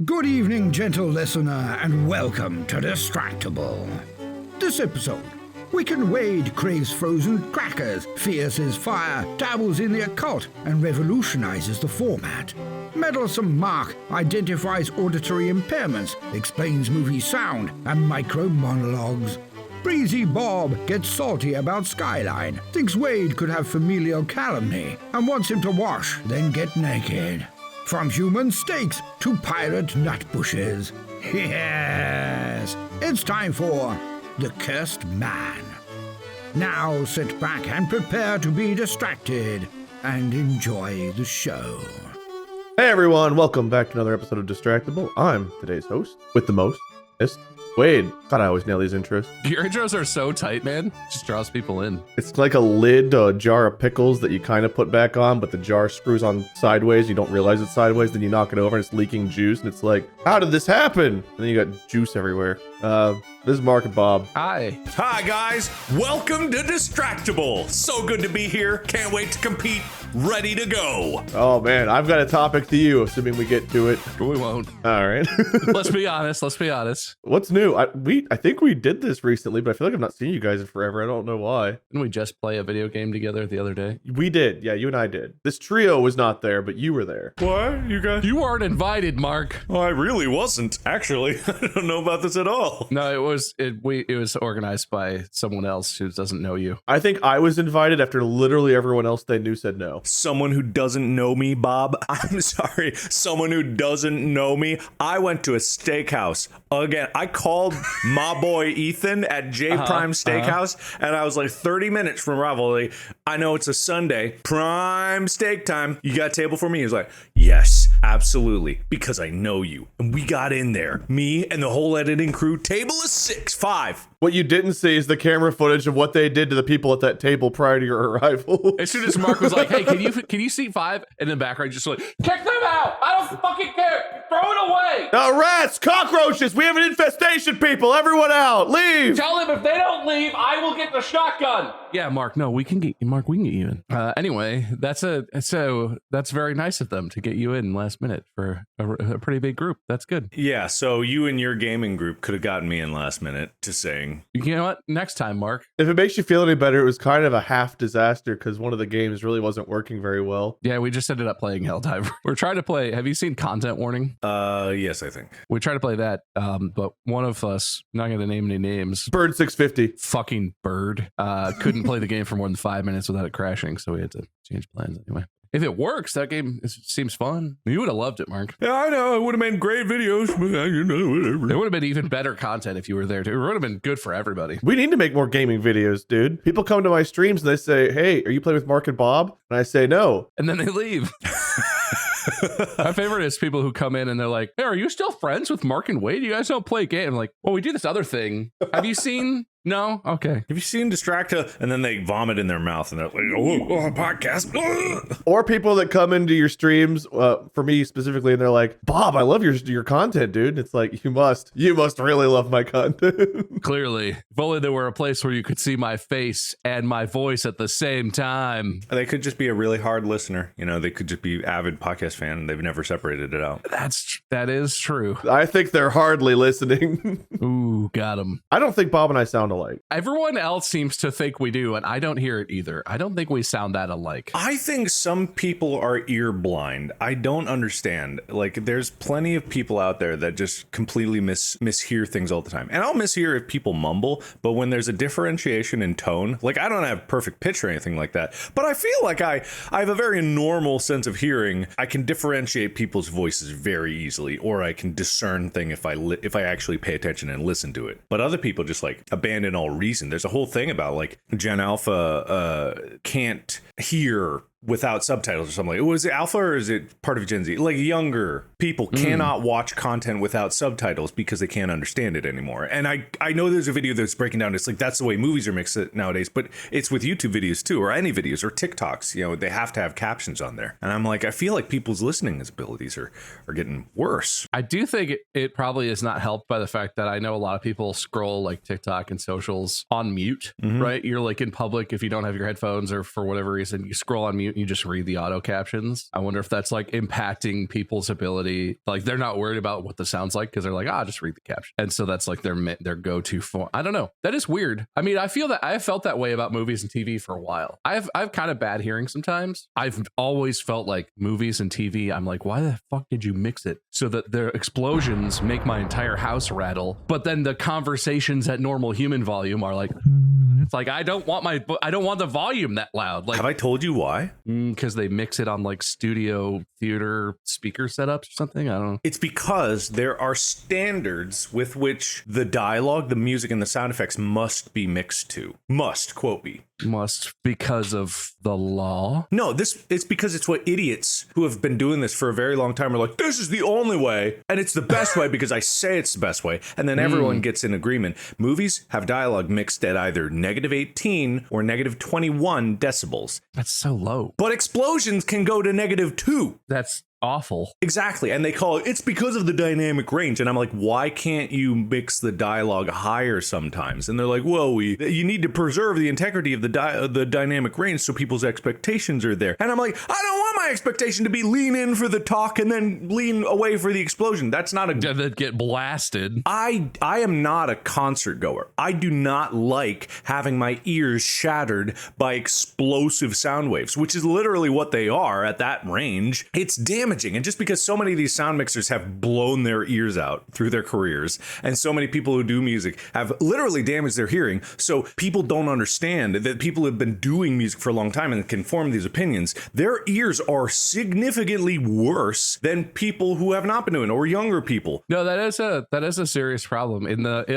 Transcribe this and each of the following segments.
Good evening, gentle listener, and welcome to Distractible. This episode, Wicked Wade craves frozen crackers, fears his fire, dabbles in the occult, and revolutionizes the format. Meddlesome Mark identifies auditory impairments, explains movie sound, and micro-monologues. Breezy Bob gets salty about Skyline, thinks Wade could have familial calumny, and wants him to wash, then get naked. From human steaks to pirate nut bushes. Yes, it's time for The Cursed Man. Now sit back and prepare to be distracted and enjoy the show. Hey everyone, welcome back to another episode of Distractible. I'm today's host with the most, Wade. God, I always nail these intros. Your intros are so tight, man. Just draws people in. It's like a lid to a jar of pickles that you kind of put back on, but the jar screws on sideways. You don't realize it's sideways, then you knock it over and it's leaking juice, and it's like, how did this happen? And then you got juice everywhere. This is Mark and Bob. Hi. Hi guys, welcome to Distractible. So good to be here. Can't wait to compete. Ready to go. Oh man, I've got a topic to you, assuming we get to it. We won't. All right. Let's be honest. What's new? I think we did this recently, but I feel like I've not seen you guys in forever. I don't know why. Didn't we just play a video game together the other day? We did. Yeah, you and I did. This trio was not there, but you were there. What? You guys? You weren't invited, Mark. Oh, I really wasn't, actually. I don't know about this at all. No, it was organized by someone else who doesn't know you. I think I was invited after literally everyone else they knew said no. Someone who doesn't know me, Bob. I'm sorry. Someone who doesn't know me. I went to a steakhouse. Again, I called my boy Ethan at J Prime Steakhouse, and I was like 30 minutes from Ravioli. I know it's a Sunday. Prime steak time. You got a table for me? He was like, yes, absolutely, because I know you. And we got in there. Me and the whole editing crew. Table is 6'5". What you didn't see is the camera footage of what they did to the people at that table prior to your arrival. As soon as Mark was like, hey, can you seat 5? And then background just like, kick them out. I don't fucking care. Throw it away. Rats, cockroaches. We have an infestation, people. Everyone out. Leave. Tell them if they don't leave, I will get the shotgun. Yeah, Mark. No, we can get you in. Anyway, that's very nice of them to get you in last minute for a pretty big group. That's good. Yeah, so you and your gaming group could have gotten me in last minute to saying. You know what? Next time, Mark. If it makes you feel any better, it was kind of a half disaster because one of the games really wasn't working very well. Yeah, we just ended up playing Helldiver. We're trying to play. Have you seen Content Warning? Yes, I think. We tried to play that, but one of us, not going to name any names. Bird 650. Fucking bird. Couldn't play the game for more than 5 minutes without it crashing, so we had to change plans anyway. If it works, that game seems fun. You would have loved it, Mark. Yeah, I know. It would have made great videos, but whatever. It would have been even better content if you were there, too. It would have been good for everybody. We need to make more gaming videos, dude. People come to my streams and they say, hey, are you playing with Mark and Bob? And I say no. And then they leave. My favorite is people who come in and they're like, hey, are you still friends with Mark and Wade? You guys don't play a game. I'm like, well, we do this other thing. Have you seen? No? Okay. Have you seen Distractible? And then they vomit in their mouth and they're like, oh podcast. Or people that come into your streams, for me specifically, and they're like, Bob, I love your content, dude. It's like, you must really love my content. Clearly. If only there were a place where you could see my face and my voice at the same time. They could just be a really hard listener. You know, they could just be avid podcast fan and they've never separated it out. That is true. I think they're hardly listening. Ooh, got him. I don't think Bob and I sound alike. Everyone else seems to think we do, and I don't hear it either. I don't think we sound that alike. I think some people are ear blind. I don't understand. Like, there's plenty of people out there that just completely mishear things all the time. And I'll mishear if people mumble, but when there's a differentiation in tone, like, I don't have perfect pitch or anything like that, but I feel like I have a very normal sense of hearing. I can differentiate people's voices very easily, or I can discern things if I actually pay attention and listen to it. But other people just like abandon all reason. There's a whole thing about like Gen Alpha can't hear without subtitles or something. Was it Alpha or is it part of Gen Z? Like younger people cannot watch content without subtitles because they can't understand it anymore. And I know there's a video that's breaking down. It's like that's the way movies are mixed nowadays, but it's with YouTube videos too, or any videos or TikToks. You know, they have to have captions on there. And I'm like, I feel like people's listening abilities are getting worse. I do think it probably is not helped by the fact that I know a lot of people scroll like TikTok and socials on mute, right? You're like in public if you don't have your headphones or for whatever reason, you scroll on mute mute and you just read the auto captions. I wonder if that's like impacting people's ability. Like they're not worried about what the sound's like because they're like, just read the caption. And so that's like their go-to form. I don't know. That is weird. I mean, I feel that I have felt that way about movies and TV for a while. I've kind of bad hearing sometimes. I've always felt like movies and TV, I'm like, why the fuck did you mix it so that the explosions make my entire house rattle, but then the conversations at normal human volume are like, it's like I don't want the volume that loud. Like, have I told you why? Because they mix it on like studio theater speaker setups or something. I don't know. It's because there are standards with which the dialogue, the music, and the sound effects must be mixed to. Must, quote me. Must because of the law? No, it's because it's what idiots who have been doing this for a very long time are like, this is the only way, and it's the best way because I say it's the best way, and then everyone gets in agreement. Movies have dialogue mixed at either -18 or -21 decibels. That's so low. But explosions can go to -2. That's awful. Exactly. And they call it's because of the dynamic range. And I'm like, why can't you mix the dialogue higher sometimes? And they're like, well, you need to preserve the integrity of the dynamic range so people's expectations are there. And I'm like, I don't want my expectation to be lean in for the talk and then lean away for the explosion. That's not that get blasted. I am not a concert goer. I do not like having my ears shattered by explosive sound waves, which is literally what they are at that range. It's damaging. And just because so many of these sound mixers have blown their ears out through their careers, and so many people who do music have literally damaged their hearing, so people don't understand that people have been doing music for a long time and can form these opinions. Their ears are significantly worse than people who have not been doing, or younger people. No, that is a serious problem.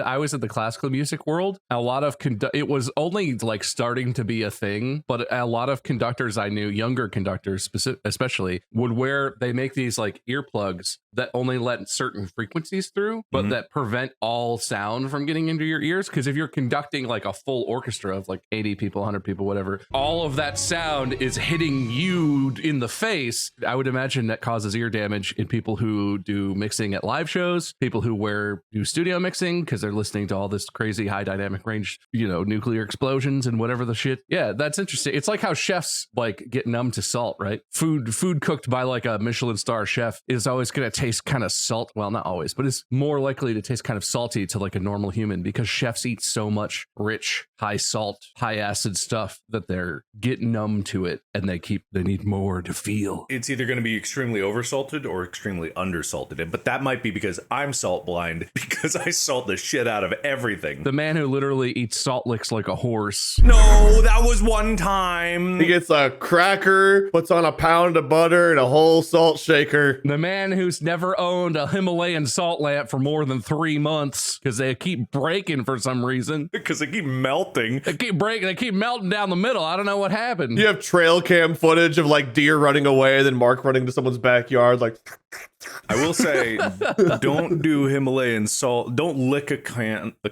I was in the classical music world. A lot of it was only like starting to be a thing, but a lot of conductors I knew, younger conductors especially, would wear. They make these like earplugs that only let certain frequencies through, but that prevent all sound from getting into your ears. Because if you're conducting like a full orchestra of like 80 people, 100 people, whatever, all of that sound is hitting you in the face. I would imagine that causes ear damage in people who do mixing at live shows, people who do studio mixing because they're listening to all this crazy high dynamic range, nuclear explosions and whatever the shit. Yeah, that's interesting. It's like how chefs like get numb to salt, right? Food cooked by like a Michelin star chef is always going to taste kind of salt. Well, not always, but it's more likely to taste kind of salty to like a normal human because chefs eat so much rich, high salt, high acid stuff that they're getting numb to it and they need more to feel. It's either going to be extremely oversalted or extremely undersalted. But that might be because I'm salt blind because I salt the shit out of everything. The man who literally eats salt licks like a horse. No, that was one time. He gets a cracker, puts on a pound of butter and a whole salt shaker. The man who's never owned a Himalayan salt lamp for more than 3 months because they keep breaking for some reason. Because they keep melting. They keep breaking. They keep melting down the middle. I don't know what happened. You have trail cam footage of like deer running away, then Mark running to someone's backyard like... I will say, don't do Himalayan salt. Don't lick a can. The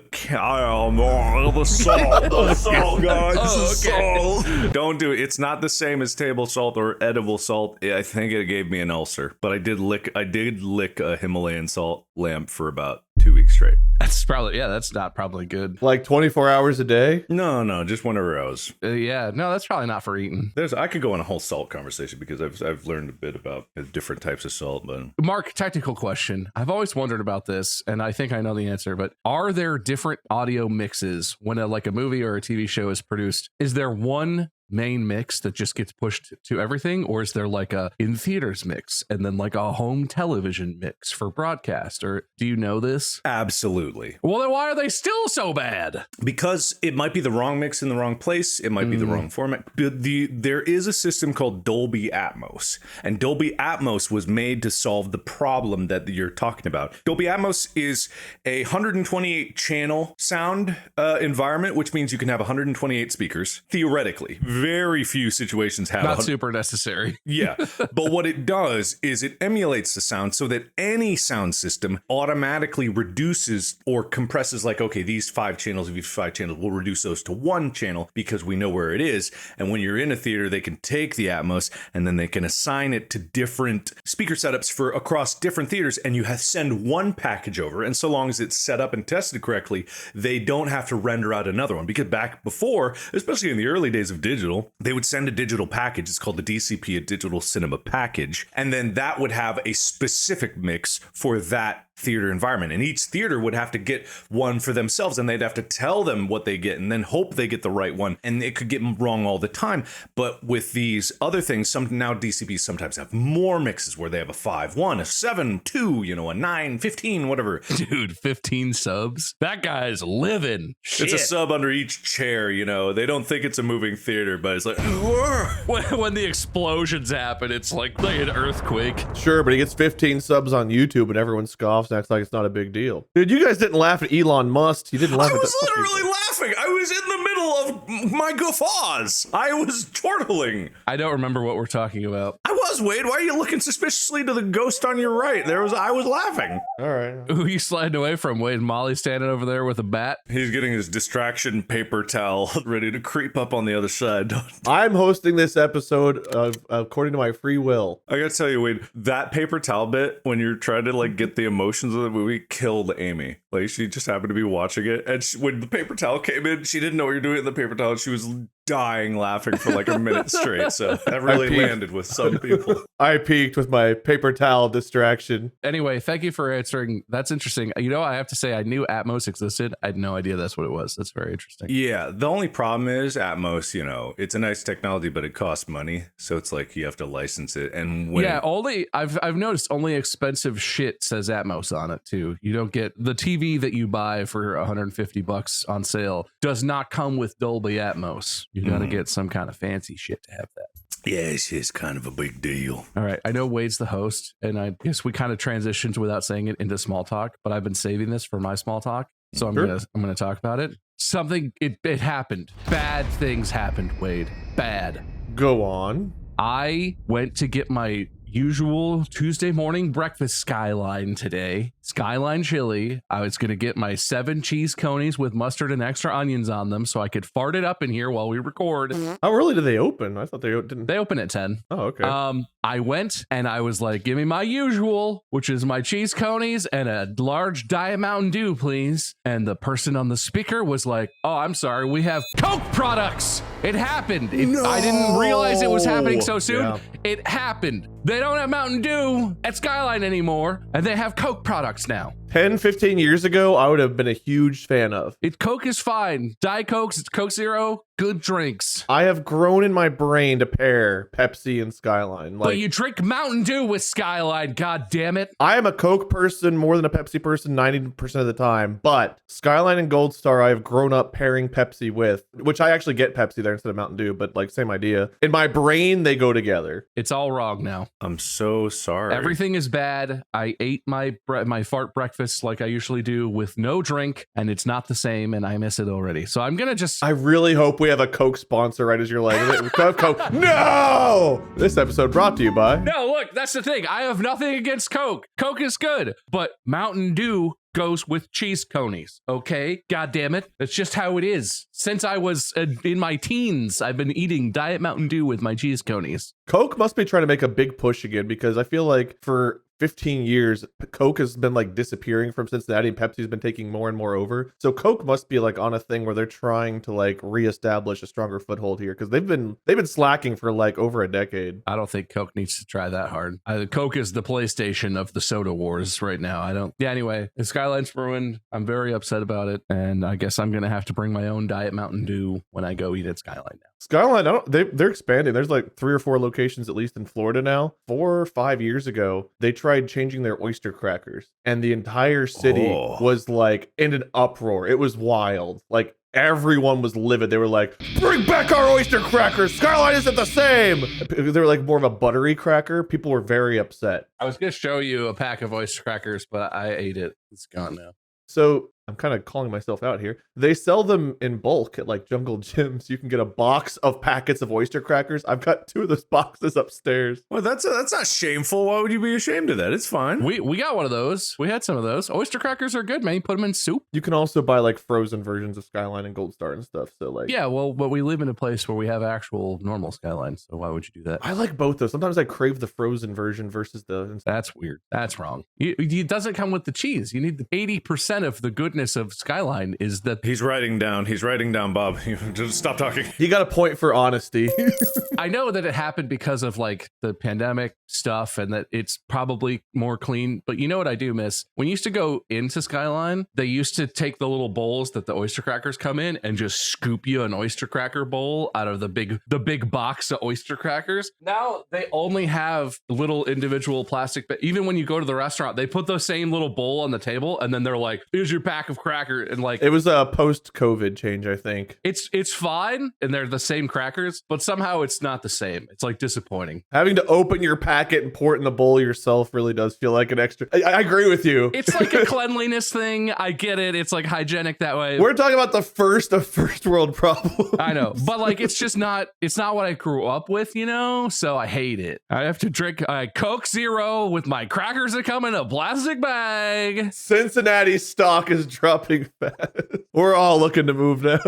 salt, guys. Salt. Don't do it. It's not the same as table salt or edible salt. I think it gave me an ulcer, but I did lick a Himalayan salt lamp for about 2 weeks straight. That's not probably good. Like 24 hours a day? No, just whenever I was. That's probably not for eating. I could go on a whole salt conversation because I've learned a bit about different types of salt. But Mark, technical question. I've always wondered about this, and I think I know the answer. But are there different audio mixes when a movie or a TV show is produced? Is there one main mix that just gets pushed to everything, or is there like a in theaters mix and then like a home television mix for broadcast? Or do you know this? Absolutely. Well, then why are they still so bad? Because it might be the wrong mix in the wrong place. It might be the wrong format. There is a system called Dolby Atmos, and Dolby Atmos was made to solve the problem that you're talking about. Dolby Atmos is a 128 channel sound environment, which means you can have 128 speakers theoretically. Very few situations have not super necessary. Yeah, but what it does is it emulates the sound so that any sound system automatically reduces or compresses, like, okay, these 5 channels, we'll reduce those to 1 channel because we know where it is. And when you're in a theater, they can take the Atmos and then they can assign it to different speaker setups for across different theaters, and you send one package over. And so long as it's set up and tested correctly, they don't have to render out another one. Because back before, especially in the early days of digital, digital. They would send a digital package. It's called the DCP, a digital cinema package. And then that would have a specific mix for that theater environment, and each theater would have to get one for themselves, and they'd have to tell them what they get and then hope they get the right one, and it could get wrong all the time. But with these other things, now DCPs sometimes have more mixes where they have a 5-1, a 7-2, a 9-15, whatever. Dude, 15 subs? That guy's living. Shit. It's a sub under each chair, they don't think it's a moving theater, but it's like when the explosions happen, it's like an earthquake. Sure, but he gets 15 subs on YouTube and everyone scoffs and acts like it's not a big deal. Dude, you guys didn't laugh at Elon Musk. You didn't laugh I at was literally laughing. I was in the middle of my guffaws. I was chortling. I don't remember what we're talking about. I was, Wade. Why are you looking suspiciously to the ghost on your right? I was laughing. All right. Who are you sliding away from? Wade and Molly standing over there with a bat? He's getting his distraction paper towel ready to creep up on the other side. I'm hosting this episode according to my free will. I gotta tell you, Wade, that paper towel bit, when you're trying to get the emotions of the movie, killed Amy. She just happened to be watching it, and when the paper towel came in, she didn't know what you're doing in the paper towel. She was dying laughing for a minute straight. So that really landed with some people. I peaked with my paper towel distraction. Anyway, thank you for answering. That's interesting. I have to say, I knew Atmos existed. I had no idea that's what it was. That's very interesting. Yeah, the only problem is Atmos, it's a nice technology, but it costs money. So it's you have to license it. And I've noticed only expensive shit says Atmos on it too. You don't get the TV that you buy for $150 on sale does not come with Dolby Atmos. You got to get some kind of fancy shit to have that. Yeah, it's kind of a big deal. All right. I know Wade's the host, and I guess we kind of transitioned without saying it into small talk, but I've been saving this for my small talk. So I'm gonna talk about it. It happened. Bad things happened, Wade. Bad. Go on. I went to get my usual Tuesday morning breakfast Skyline today. Skyline chili. I was going to get my 7 cheese conies with mustard and extra onions on them so I could fart it up in here while we record. How early do they open? I thought they didn't. They open at 10. Oh, okay. I went and I was like, give me my usual, which is my cheese conies and a large Diet Mountain Dew, please. And the person on the speaker was like, oh, I'm sorry, we have Coke products. It happened. I didn't realize it was happening so soon. Yeah. It happened. They don't have Mountain Dew at Skyline anymore, and they have Coke products now. 10, 15 years ago, I would have been a huge fan of. Coke is fine. Diet Cokes, Coke Zero, good drinks. I have grown in my brain to pair Pepsi and Skyline. But you drink Mountain Dew with Skyline, god damn it. I am a Coke person more than a Pepsi person 90% of the time, but Skyline and Gold Star I have grown up pairing Pepsi with, which I actually get Pepsi there instead of Mountain Dew, but same idea. In my brain, they go together. It's all wrong now. I'm so sorry. Everything is bad. I ate my fart breakfast like I usually do with no drink, and it's not the same, and I miss it already. So I'm gonna I really hope we have a Coke sponsor right as you're like, Coke. No! This episode brought to you by... No, look, that's the thing. I have nothing against Coke. Coke is good, but Mountain Dew goes with cheese conies, okay? God damn it. That's just how it is. Since I was in my teens, I've been eating Diet Mountain Dew with my cheese conies. Coke must be trying to make a big push again, because I feel like for 15 years, Coke has been disappearing from Cincinnati, and Pepsi's been taking more and more over. So Coke must be on a thing where they're trying to reestablish a stronger foothold here, because they've been slacking for over a decade. I don't think Coke needs to try that hard. Coke is the PlayStation of the soda wars right now. Anyway, the Skyline's ruined. I'm very upset about it, and I guess I'm gonna have to bring my own Diet Mountain Dew when I go eat at Skyline now. Skyline, they're expanding. There's 3 or 4 locations at least in Florida now. 4 or 5 years ago, they tried changing their oyster crackers, and the entire city was in an uproar. It was wild. Everyone was livid. They were like, bring back our oyster crackers. Skyline isn't the same. They were more of a buttery cracker. People were very upset. I was going to show you a pack of oyster crackers, but I ate it. It's gone now. So I'm kind of calling myself out here. They sell them in bulk at Jungle Gyms. You can get a box of packets of oyster crackers. I've got 2 of those boxes upstairs. Well, that's not shameful. Why would you be ashamed of that? It's fine. We got one of those. We had some of those. Oyster crackers are good, man. You put them in soup. You can also buy frozen versions of Skyline and Gold Star and stuff. So yeah, well, but we live in a place where we have actual normal Skyline. So why would you do that? I like both though. Sometimes I crave the frozen version versus the... That's weird. That's wrong. It doesn't come with the cheese. You need the 80% of the goodness weirdness of Skyline is that He's writing down, Bob. Just stop talking. He got a point for honesty. I know that it happened because of like the pandemic stuff and that it's probably more clean. But you know what I do miss? When you used to go into Skyline, they used to take the little bowls that the oyster crackers come in and just scoop you an oyster cracker bowl out of the big box of oyster crackers. Now they only have little individual plastic, but even when you go to the restaurant, they put the same little bowl on the table and then they're like, here's your pack of cracker. And like, It was a post-COVID change, I think. it's fine and they're the same crackers, but somehow it's not the same. It's like disappointing. Having to open your packet and pour it in the bowl yourself really does feel like an extra. I agree with you. It's like a cleanliness thing. I get it. It's like hygienic that way. We're talking about the first of first world problems. I know, but like it's not what I grew up with, you know? So I hate it. I have to drink Coke Zero with my crackers that come in a plastic bag. Cincinnati stock is dropping fast. We're all looking to move now.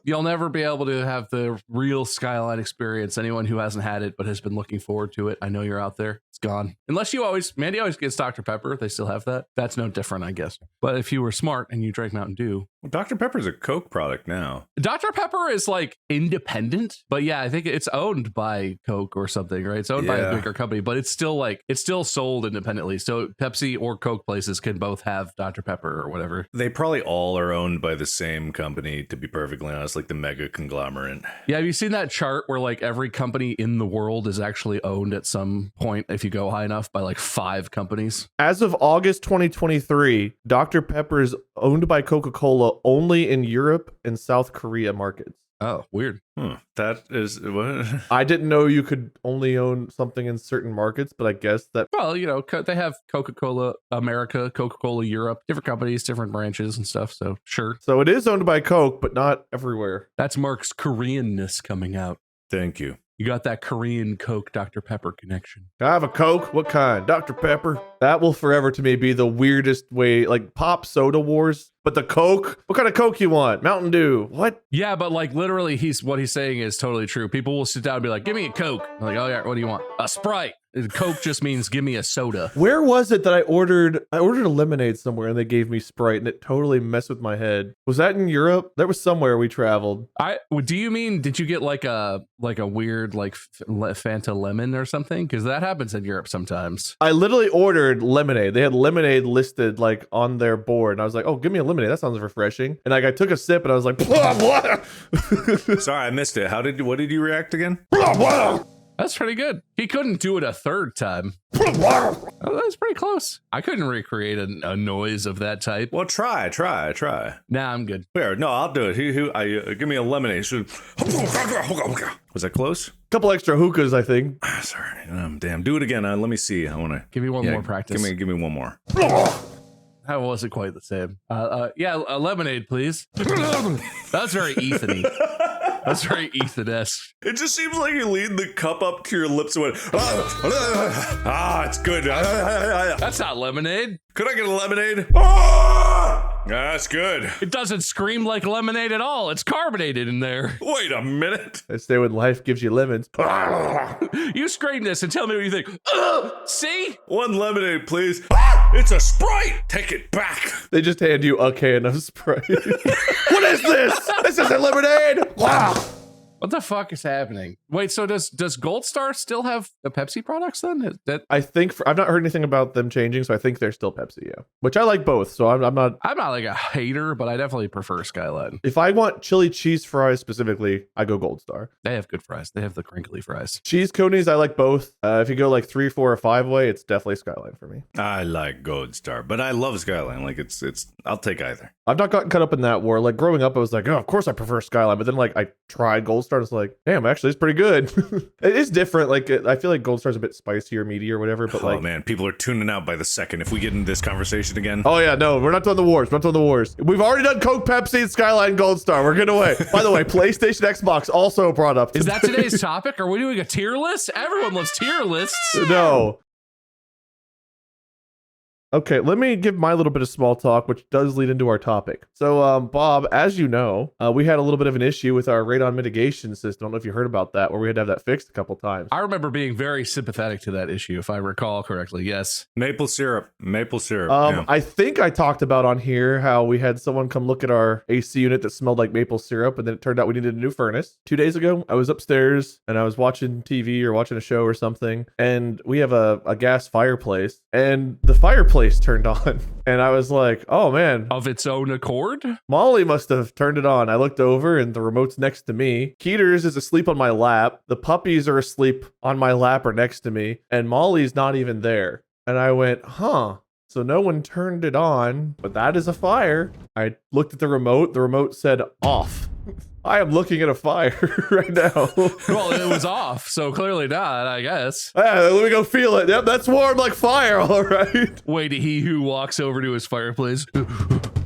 You'll never be able to have the real Skyline experience. Anyone who hasn't had it but has been looking forward to it, I know you're out there. It's gone. Unless Mandy always gets Dr. Pepper. They still have that. That's no different, I guess. But if you were smart and you drank Mountain Dew. Well, Dr. Pepper's a Coke product now. Dr. Pepper is like independent, but yeah, I think it's owned by Coke or something, right? It's owned by a bigger company, but it's still sold independently. So Pepsi or Coke places can both have Dr. Pepper or whatever. They probably all are owned by the same company, to be perfectly honest, like the mega conglomerate. Yeah, have you seen that chart where like every company in the world is actually owned at some point, if you go high enough, by like 5 companies? As of August 2023, Dr. Pepper is owned by Coca-Cola only in Europe and South Korea markets. Oh, weird. That is what? I didn't know you could only own something in certain markets, but I guess that... Well, you know, they have Coca-Cola America, Coca-Cola Europe, different companies, different branches and stuff. So sure. So it is owned by Coke, but not everywhere. That's Mark's Koreanness coming out. Thank you. You got that Korean Coke Dr. Pepper connection. I have a Coke. What kind? Dr. Pepper. That will forever to me be the weirdest way, like pop soda wars. But the Coke, what kind of Coke you want? Mountain Dew. What? Yeah, but like literally what he's saying is totally true. People will sit down and be like, give me a Coke. I'm like, oh yeah, what do you want? A Sprite. Coke just means give me a soda. Where was it that I ordered a lemonade somewhere and they gave me Sprite and it totally messed with my head? Was that in Europe? That was somewhere we traveled. Do you mean, did you get like a weird like Fanta lemon or something? Because that happens in Europe sometimes. I literally ordered lemonade. They had lemonade listed like on their board. And I was like, oh, give me a lemonade. That sounds refreshing. And like I took a sip and I was like, blah, blah. Sorry, I missed it. What did you react again? Blah, blah. That's pretty good. He couldn't do it a third time. Oh, that's pretty close. I couldn't recreate a noise of that type. Well, try. Nah, I'm good. Here, no, I'll do it. Give me a lemonade. Was that close? Couple extra hookahs, I think. Sorry. Damn. Do it again. Let me see. I want to give me one more practice. Give me one more. That wasn't quite the same. Yeah, a lemonade, please. That's very Ethan-y. That's very Ethan-esque. It just seems like you lean the cup up to your lips and went, it's good. That's not lemonade. Could I get a lemonade? That's good. It doesn't scream like lemonade at all. It's carbonated in there. Wait a minute. I stay when life gives you lemons. You scream this and tell me what you think. See? One lemonade, please. It's a Sprite. Take it back. They just hand you a can of Sprite. What is this? This isn't lemonade. Wow. What the fuck is happening? Wait, so does Gold Star still have the Pepsi products then? I think I've not heard anything about them changing, so I think they're still Pepsi, yeah. Which I like both, so I'm not like a hater, but I definitely prefer Skyline. If I want chili cheese fries specifically, I go Gold Star. They have good fries. They have the crinkly fries. Cheese conies, I like both. If you go like 3, 4, or 5 way, it's definitely Skyline for me. I like Gold Star, but I love Skyline. Like it's I'll take either. I've not gotten caught up in that war. Like growing up, I was like, oh, of course I prefer Skyline, but then like I tried Gold Star, and it's like, damn, actually it's pretty good. It is different. Like I feel like Gold Star's a bit spicier, meaty or whatever. But oh man, people are tuning out by the second if we get into this conversation again. Oh yeah, no, we're not doing the wars. We're not doing the wars. We've already done Coke, Pepsi, Skyline, Gold Star. We're getting away. By the way, PlayStation, Xbox also brought up. Is that today's topic? Are we doing a tier list? Everyone loves tier lists. No. Okay, let me give my little bit of small talk, which does lead into our topic. So, Bob, as you know, we had a little bit of an issue with our radon mitigation system. I don't know if you heard about that, where we had to have that fixed a couple times. I remember being very sympathetic to that issue, if I recall correctly. Yes. Maple syrup. Yeah. I think I talked about on here how we had someone come look at our AC unit that smelled like maple syrup, and then it turned out we needed a new furnace. 2 days ago, I was upstairs and I was watching TV or watching a show or something, and we have a gas fireplace, and the fireplace turned on. And I was like, oh man. Of its own accord? Molly must have turned it on. I looked over and the remote's next to me. Keeters is asleep on my lap. The puppies are asleep on my lap or next to me. And Molly's not even there. And I went, huh. So no one turned it on, but that is a fire. I looked at the remote. The remote said off. I am looking at a fire right now. Well, it was off, so clearly not, I guess. Let me go feel it. Yep, that's warm like fire, all right. Wait, he who walks over to his fireplace.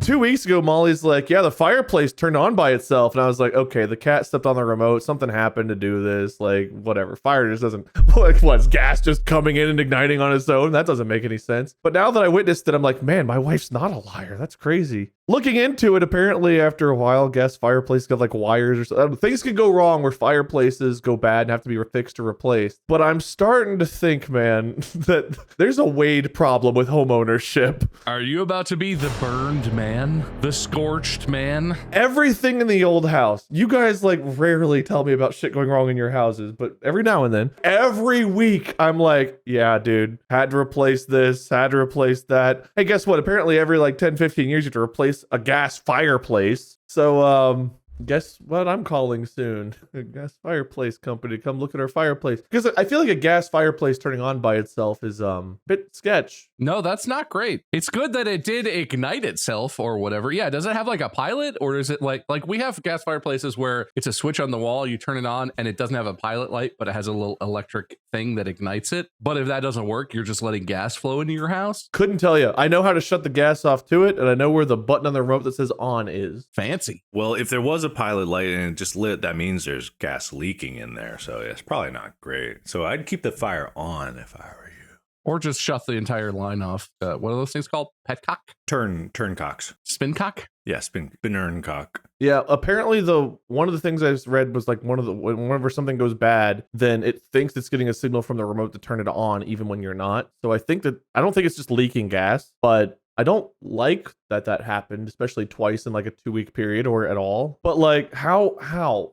2 weeks ago, Molly's like, yeah, the fireplace turned on by itself. And I was like, okay, the cat stepped on the remote. Something happened to do this. Like, whatever. Fire just doesn't, what's gas just coming in and igniting on its own? That doesn't make any sense. But now that I witnessed it, I'm like, man, my wife's not a liar. That's crazy. Looking into it, apparently after a while, gas fireplace got like wires or something. Things can go wrong where fireplaces go bad and have to be fixed or replaced. But I'm starting to think, man, that there's a Wade problem with home ownership. Are you about to be the burned man? The scorched man? Everything in the old house. You guys like rarely tell me about shit going wrong in your houses, but every now and then, every week, I'm like, yeah, dude, had to replace this, had to replace that. Hey, guess what? Apparently every like 10, 15 years, you have to replace a gas fireplace. So, guess what I'm calling soon? A gas fireplace company to come look at our fireplace. Because I feel like a gas fireplace turning on by itself is a bit sketch. No, that's not great. It's good that it did ignite itself or whatever. Yeah, does it have like a pilot, or is it like we have gas fireplaces where it's a switch on the wall, you turn it on and it doesn't have a pilot light, but it has a little electric thing that ignites it. But if that doesn't work, you're just letting gas flow into your house? Couldn't tell you. I know how to shut the gas off to it, and I know where the button on the remote that says on is. Fancy. Well, if there was a pilot light and it just lit, that means there's gas leaking in there. So it's probably not great. So I'd keep the fire on if I were you. Or just shut the entire line off. What are those things called? Petcock? Turncocks. Spincock? Yeah, spinnercock. Yeah, apparently one of the things I read was like whenever something goes bad, then it thinks it's getting a signal from the remote to turn it on even when you're not. So I don't think it's just leaking gas, but I don't like that happened, especially twice in like a 2-week period or at all. But like, how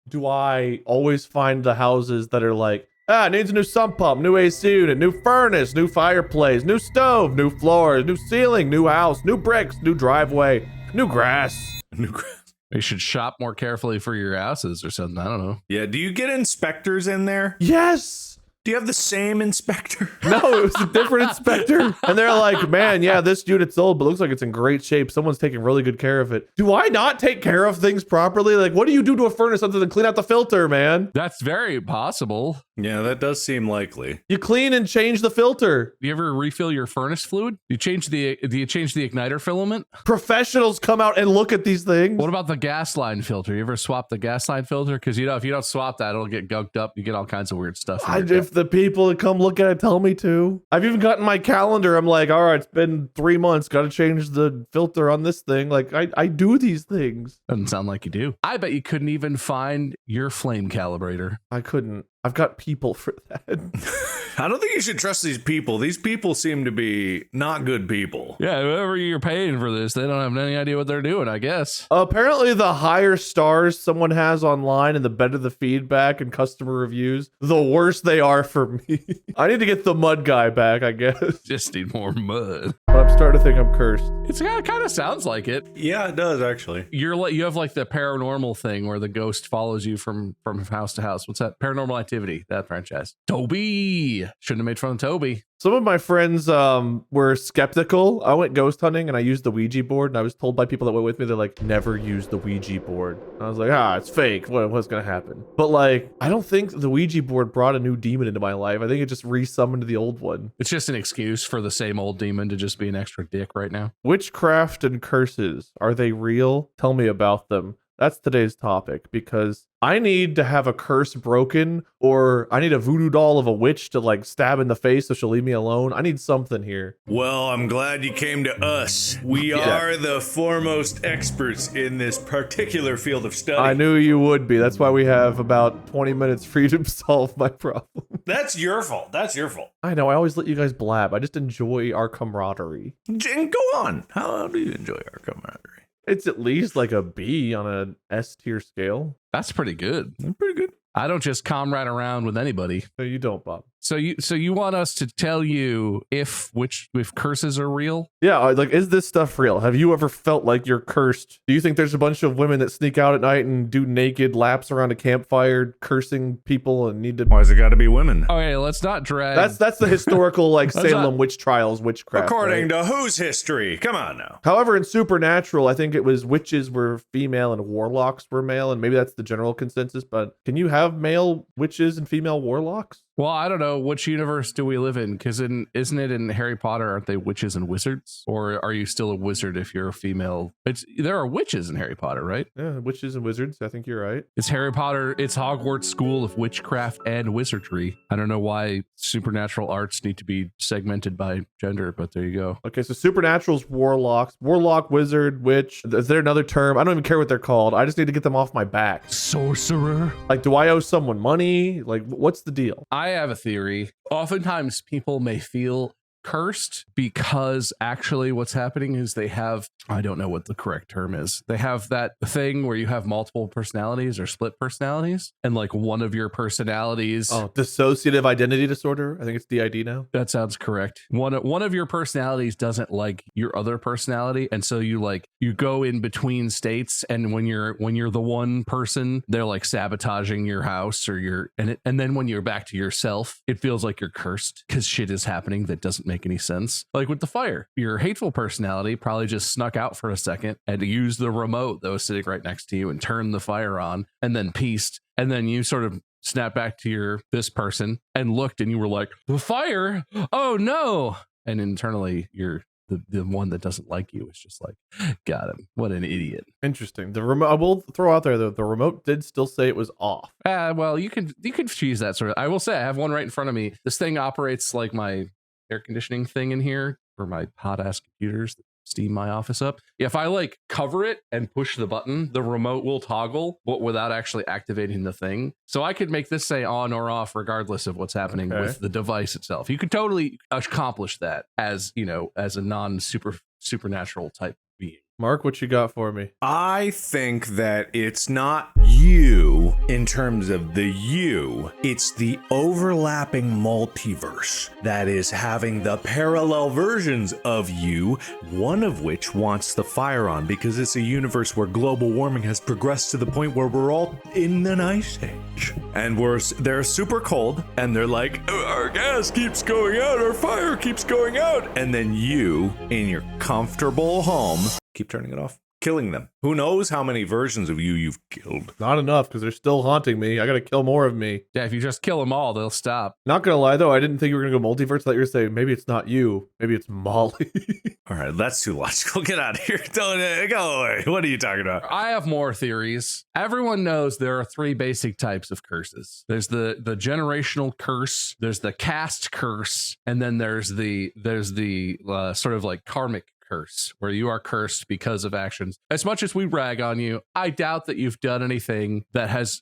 do I always find the houses that are like, needs a new sump pump, new AC unit, new furnace, new fireplace, new stove, new floors, new ceiling, new house, new bricks, new driveway, new grass. You should shop more carefully for your houses or something. I don't know. Yeah, do you get inspectors in there? Yes. Do you have the same inspector? No, it was a different inspector. And they're like, man, yeah, this unit's old, but looks like it's in great shape. Someone's taking really good care of it. Do I not take care of things properly? Like, what do you do to a furnace other than clean out the filter, man? That's very possible. Yeah, that does seem likely. You clean and change the filter. Do you ever refill your furnace fluid? Do you change the igniter filament? Professionals come out and look at these things. What about the gas line filter? You ever swap the gas line filter? Because if you don't swap that, it'll get gunked up. You get all kinds of weird stuff. If the people that come look at it tell me to. I've even gotten my calendar. I'm like, all right, it's been 3 months. Got to change the filter on this thing. Like, I do these things. Doesn't sound like you do. I bet you couldn't even find your flame calibrator. I couldn't. I've got people for that. I don't think you should trust these people. These people seem to be not good people. Yeah, whoever you're paying for this, they don't have any idea what they're doing, I guess. Apparently, the higher stars someone has online and the better the feedback and customer reviews, the worse they are for me. I need to get the mud guy back, I guess. Just need more mud. But I'm starting to think I'm cursed. It kind of sounds like it. Yeah, it does, actually. You have like the paranormal thing where the ghost follows you from house to house. What's that? Paranormal Activity, that franchise. Toby. Shouldn't have made fun of Toby. Some of my friends were skeptical. I went ghost hunting and I used the Ouija board, and I was told by people that went with me, they're like, never use the Ouija board. And I was like, it's fake. What's gonna happen? But like, I don't think the Ouija board brought a new demon into my life. I think it just resummoned the old one. It's just an excuse for the same old demon to just be an extra dick right now. Witchcraft and curses, are they real? Tell me about them. That's today's topic, because I need to have a curse broken, or I need a voodoo doll of a witch to like stab in the face so she'll leave me alone. I need something here. Well, I'm glad you came to us. We are the foremost experts in this particular field of study. I knew you would be. That's why we have about 20 minutes for you to solve my problem. That's your fault. That's your fault. I know. I always let you guys blab. I just enjoy our camaraderie. And go on. How do you enjoy our camaraderie? It's at least like a B on an S tier scale. That's pretty good. Pretty good. I don't just comrade around with anybody. No, you don't, Bob. So you want us to tell you if curses are real? Yeah, like, is this stuff real? Have you ever felt like you're cursed? Do you think there's a bunch of women that sneak out at night and do naked laps around a campfire, cursing people and need to? Why's it got to be women? Okay, let's not drag. That's the historical like Salem witch trials, witchcraft. According right? to whose history? Come on now. However, in Supernatural, I think it was witches were female and warlocks were male, and maybe that's the general consensus. But can you have male witches and female warlocks? Well, I don't know. Which universe do we live in? Because isn't it in Harry Potter, aren't they witches and wizards? Or are you still a wizard if you're a female? There are witches in Harry Potter, right? Yeah, witches and wizards. I think you're right. It's Harry Potter. It's Hogwarts School of Witchcraft and Wizardry. I don't know why supernatural arts need to be segmented by gender, but there you go. Okay, so Supernatural's warlocks. Warlock, wizard, witch. Is there another term? I don't even care what they're called. I just need to get them off my back. Sorcerer. Like, do I owe someone money? Like, what's the deal? I have a theory. Oftentimes people may feel cursed because actually what's happening is they have, I don't know what the correct term is. They have that thing where you have multiple personalities or split personalities, and like one of your personalities. Oh, dissociative identity disorder. I think it's DID now. That sounds correct. One of your personalities doesn't like your other personality, and so you go in between states, and when you're the one person, they're like sabotaging your house and then when you're back to yourself, it feels like you're cursed because shit is happening that doesn't make any sense. Like with the fire, your hateful personality probably just snuck out for a second and used the remote that was sitting right next to you and turned the fire on and then pieced, and then you sort of snap back to this person and looked and you were like, the fire, oh no, and internally you're the one that doesn't like you is just like, got him, what an idiot. Interesting. The remote, I will throw out there though, the remote did still say it was off. Well, you can choose that sort of. I will say I have one right in front of me. This thing operates like my air conditioning thing in here for my hot ass computers that steam my office up. Yeah, if I like cover it and push the button, the remote will toggle, but without actually activating the thing. So I could make this say on or off regardless of what's happening with the device itself. You could totally accomplish that as, as a supernatural type being. Mark, what you got for me? I think that it's not you in terms of the you. It's the overlapping multiverse that is having the parallel versions of you, one of which wants the fire on because it's a universe where global warming has progressed to the point where we're all in an ice age. And they're super cold and they're like, our gas keeps going out, our fire keeps going out. And then you, in your comfortable home, keep turning it off, killing them. Who knows how many versions of you've killed? Not enough, because they're still haunting me. I gotta kill more of me. Yeah, if you just kill them all, they'll stop. Not gonna lie though, I didn't think you were gonna go multiverse. I thought you were saying maybe it's not you, maybe it's Molly. All right, that's too logical. Get out of here. Don't go away. What are you talking about? I have more theories. Everyone knows there are three basic types of curses. There's the generational curse, there's the caste curse, and then there's the sort of like karmic curse, where you are cursed because of actions. As much as we rag on you, I doubt that you've done anything that has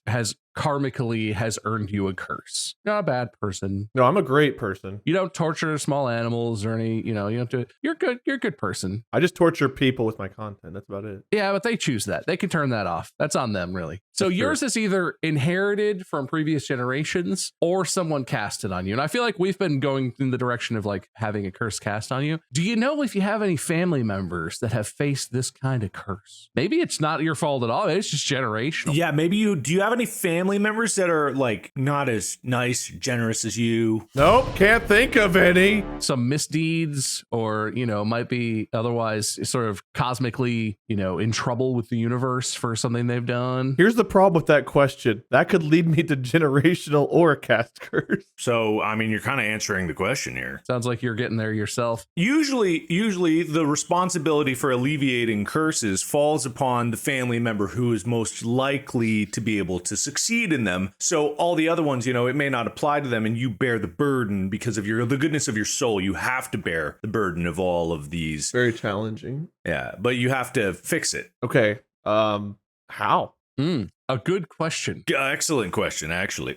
karmically has earned you a curse. You're not a bad person. No, I'm a great person. You don't torture small animals or any, you don't do it. You're good. You're a good person. I just torture people with my content. That's about it. Yeah, but they choose that. They can turn that off. That's on them, really. So That's yours true. is either inherited from previous generations or someone cast it on you. And I feel like we've been going in the direction of like having a curse cast on you. Do you know if you have any family members that have faced this kind of curse? Maybe it's not your fault at all. Maybe it's just generational. Yeah, maybe do you have any family family members that are like not as nice, generous as you? Nope, can't think of any. Some misdeeds, or, might be otherwise sort of cosmically, in trouble with the universe for something they've done. Here's the problem with that question. That could lead me to generational or cast curse. So, I mean, you're kind of answering the question here. Sounds like you're getting there yourself. Usually the responsibility for alleviating curses falls upon the family member who is most likely to be able to succeed in them. So all the other ones, it may not apply to them, and you bear the burden because of the goodness of your soul. You have to bear the burden of all of these. Very challenging. Yeah, but you have to fix it. Okay. How? A good question. Excellent question, actually.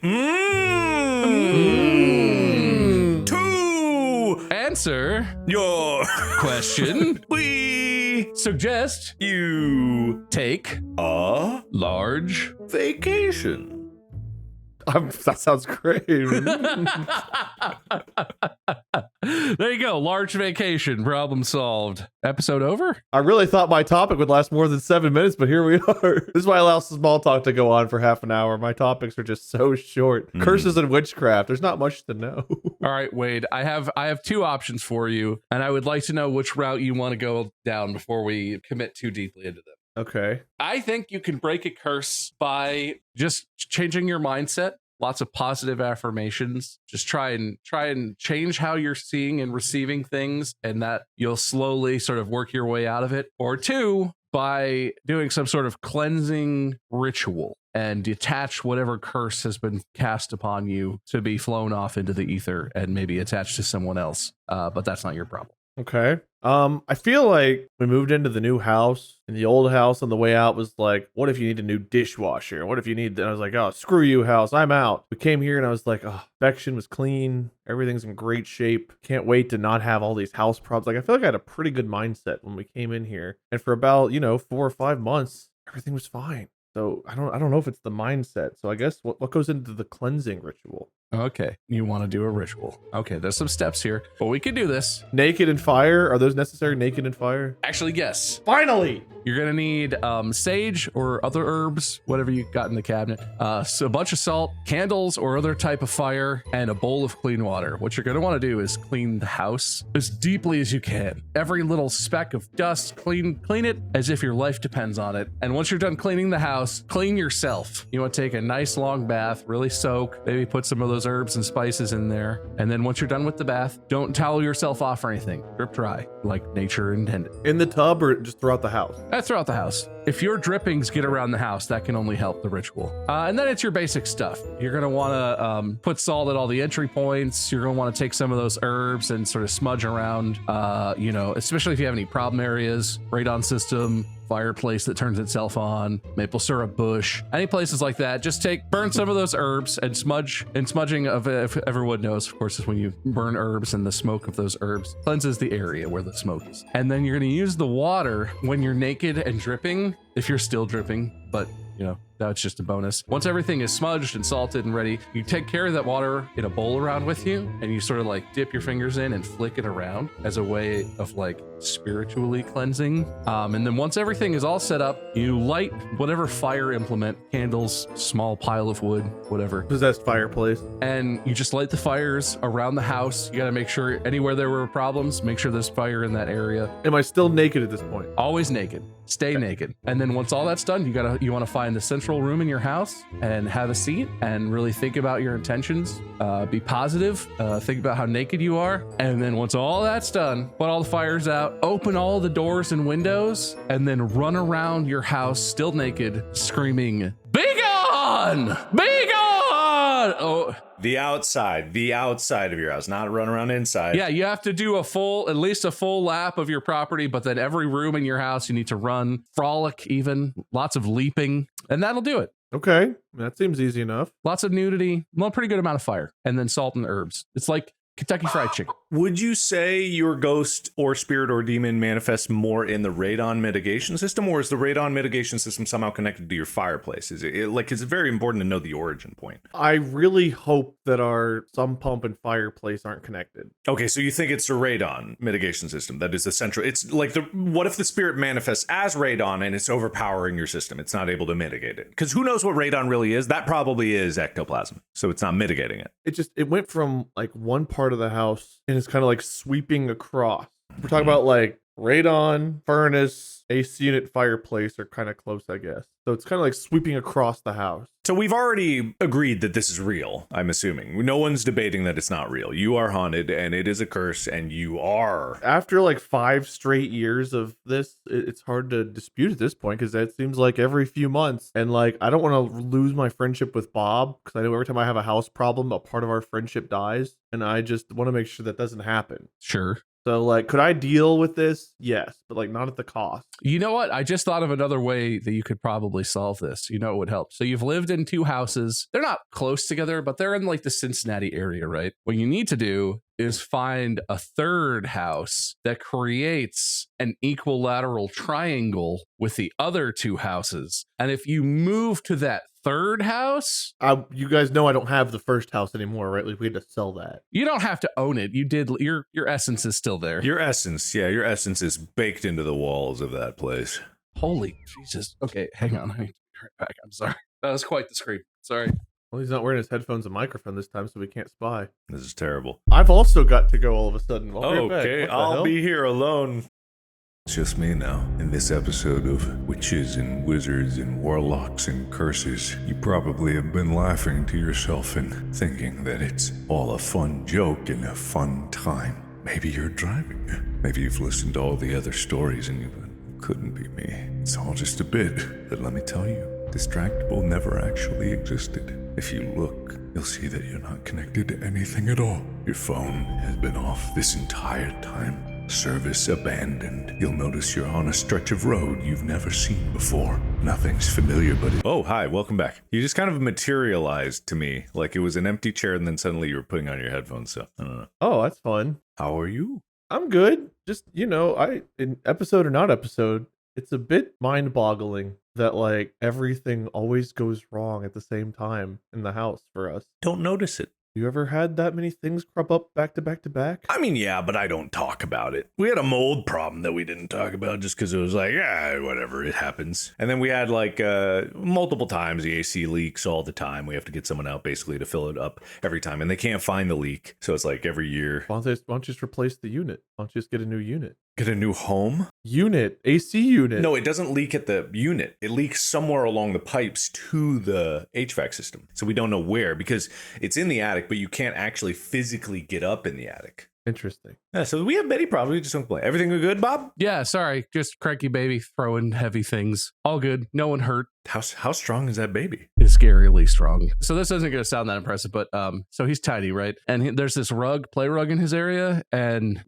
To answer your question, we suggest you take a large vacation. That sounds great. There you go. Large vacation. Problem solved. Episode over? I really thought my topic would last more than 7 minutes, but here we are. This is why I allow small talk to go on for half an hour. My topics are just so short. Curses and witchcraft. There's not much to know. All right, Wade. I have two options for you, and I would like to know which route you want to go down before we commit too deeply into them. Okay. I think you can break a curse by just changing your mindset. Lots of positive affirmations. Just try and change how you're seeing and receiving things, and that you'll slowly sort of work your way out of it. Or two, by doing some sort of cleansing ritual and detach whatever curse has been cast upon you to be flown off into the ether and maybe attached to someone else. But that's not your problem. Okay. I feel like we moved into the new house, and the old house on the way out was like, what if you need a new dishwasher? What if you need, and I was like, oh, screw you, house, I'm out. We came here and I was like, oh, affection was clean. Everything's in great shape. Can't wait to not have all these house problems. Like, I feel like I had a pretty good mindset when we came in here. And for about, 4 or 5 months, everything was fine. So I don't know if it's the mindset. So I guess what goes into the cleansing ritual? Okay, you want to do a ritual. Okay, there's some steps here, but we can do this. Naked and fire? Are those necessary? Naked and fire? Actually, yes. Finally! You're gonna need sage or other herbs, whatever you got in the cabinet. So a bunch of salt, candles or other type of fire, and a bowl of clean water. What you're gonna want to do is clean the house as deeply as you can. Every little speck of dust, clean it as if your life depends on it. And once you're done cleaning the house, clean yourself. You want to take a nice long bath, really soak, maybe put some of those herbs and spices in there. And then once you're done with the bath, don't towel yourself off or anything. Drip dry, like nature intended. In the tub or just throughout the house? Throughout the house. If your drippings get around the house, that can only help the ritual. And then it's your basic stuff. You're going to want to put salt at all the entry points. You're going to want to take some of those herbs and sort of smudge around, especially if you have any problem areas, radon system, fireplace that turns itself on, maple syrup bush, any places like that. Just burn some of those herbs and smudge. And smudging, if everyone knows, of course, is when you burn herbs, and the smoke of those herbs cleanses the area where the smoke is. And then you're going to use the water when you're naked and dripping, if you're still dripping, but that's just a bonus. Once everything is smudged and salted and ready, you take care of that water in a bowl around with you, and you sort of like dip your fingers in and flick it around as a way of like spiritually cleansing. And then once everything is all set up, you light whatever fire implement, candles, small pile of wood, whatever. Possessed fireplace. And you just light the fires around the house. You got to make sure anywhere there were problems, make sure there's fire in that area. Am I still naked at this point? Always naked. Stay naked. And then once all that's done, you want to find the central room in your house and have a seat and really think about your intentions. Be positive. Think about how naked you are. And then once all that's done, put all the fires out, open all the doors and windows, and then run around your house still naked, screaming, "Be gone! Be gone!" Oh. The outside of your house, not run around inside. Yeah, you have to do at least a full lap of your property, but then every room in your house, you need to run, frolic even, lots of leaping, and that'll do it. Okay, that seems easy enough. Lots of nudity, well, a pretty good amount of fire, and then salt and herbs. It's like Kentucky Fried Chicken. Would you say your ghost or spirit or demon manifests more in the radon mitigation system, or is the radon mitigation system somehow connected to your fireplace? Is it's very important to know the origin point. I really hope that our sump pump and fireplace aren't connected. Okay, so you think it's the radon mitigation system that is the central. It's like what if the spirit manifests as radon and it's overpowering your system? It's not able to mitigate it. Because who knows what radon really is? That probably is ectoplasm. So it's not mitigating it. It went from like one part of the house and it's kind of like sweeping across. We're talking about like radon, furnace, AC unit, fireplace are kind of close, I guess. So it's kind of like sweeping across the house. So we've already agreed that this is real, I'm assuming. No one's debating that it's not real. You are haunted and it is a curse and you are. After like 5 straight years of this, it's hard to dispute at this point because that seems like every few months. And like, I don't want to lose my friendship with Bob because I know every time I have a house problem, a part of our friendship dies. And I just want to make sure that doesn't happen. Sure. So, like, could I deal with this? Yes, but, like, not at the cost. You know what? I just thought of another way that you could probably solve this. You know, it would help. So you've lived in 2 houses. They're not close together, but they're in, like, the Cincinnati area, right? What you need to do is find a 3rd house that creates an equilateral triangle with the other 2 houses. And if you move to that 3rd house, you guys know I don't have the 1st house anymore, right? Like we had to sell that. you don't have to own it. You did. Your essence is still there. Your essence is baked into the walls of that place. Holy Jesus. Okay, hang on. I need to be right back. I'm sorry. That was quite the scream. Sorry. Well, he's not wearing his headphones and microphone this time, so we can't spy. This is terrible. I've also got to go all of a sudden. I'll be right back. Okay, What the I'll hell? be here alone. It's just me now. In this episode of Witches and Wizards and Warlocks and Curses, you probably have been laughing to yourself and thinking that it's all a fun joke and a fun time. Maybe you're driving. Maybe you've listened to all the other stories and you couldn't be me. It's all just a bit. But let me tell you, Distractible never actually existed. If you look, you'll see that you're not connected to anything at all. Your phone has been off this entire time. Service abandoned. You'll notice you're on a stretch of road you've never seen before. Nothing's familiar, but Oh, hi, welcome back. You just kind of materialized to me like it was an empty chair and then suddenly you were putting on your headphones, so I don't know. Oh, that's fun. How are you? I'm good. Just, in episode or not episode, it's a bit mind-boggling that, like, everything always goes wrong at the same time in the house for us. Don't notice it. You ever had that many things crop up back to back to back? I mean, yeah, but I don't talk about it. We had a mold problem that we didn't talk about just because it was like, whatever, it happens. And then we had like multiple times the AC leaks all the time. We have to get someone out basically to fill it up every time. And they can't find the leak. So it's like every year. Why don't you just replace the unit? Why don't you just get a new unit? Get a new home? Unit, AC unit. No, it doesn't leak at the unit. It leaks somewhere along the pipes to the HVAC system. So we don't know where because it's in the attic, but you can't actually physically get up in the attic. Interesting. Yeah, so we have many problems. We just don't complain. Everything good, Bob? Yeah, sorry. Just cranky baby throwing heavy things. All good. No one hurt. How strong is that baby? Is scarily strong. So this isn't going to sound that impressive, but so he's tiny, right? And there's this play rug in his area, and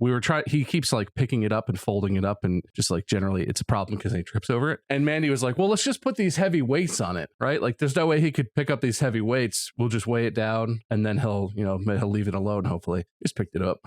he keeps like picking it up and folding it up, and just like generally it's a problem because he trips over it. And Mandy was like, well, let's just put these heavy weights on it, right? Like there's no way he could pick up these heavy weights. We'll just weigh it down, and then he'll leave it alone. Hopefully, just picked it up.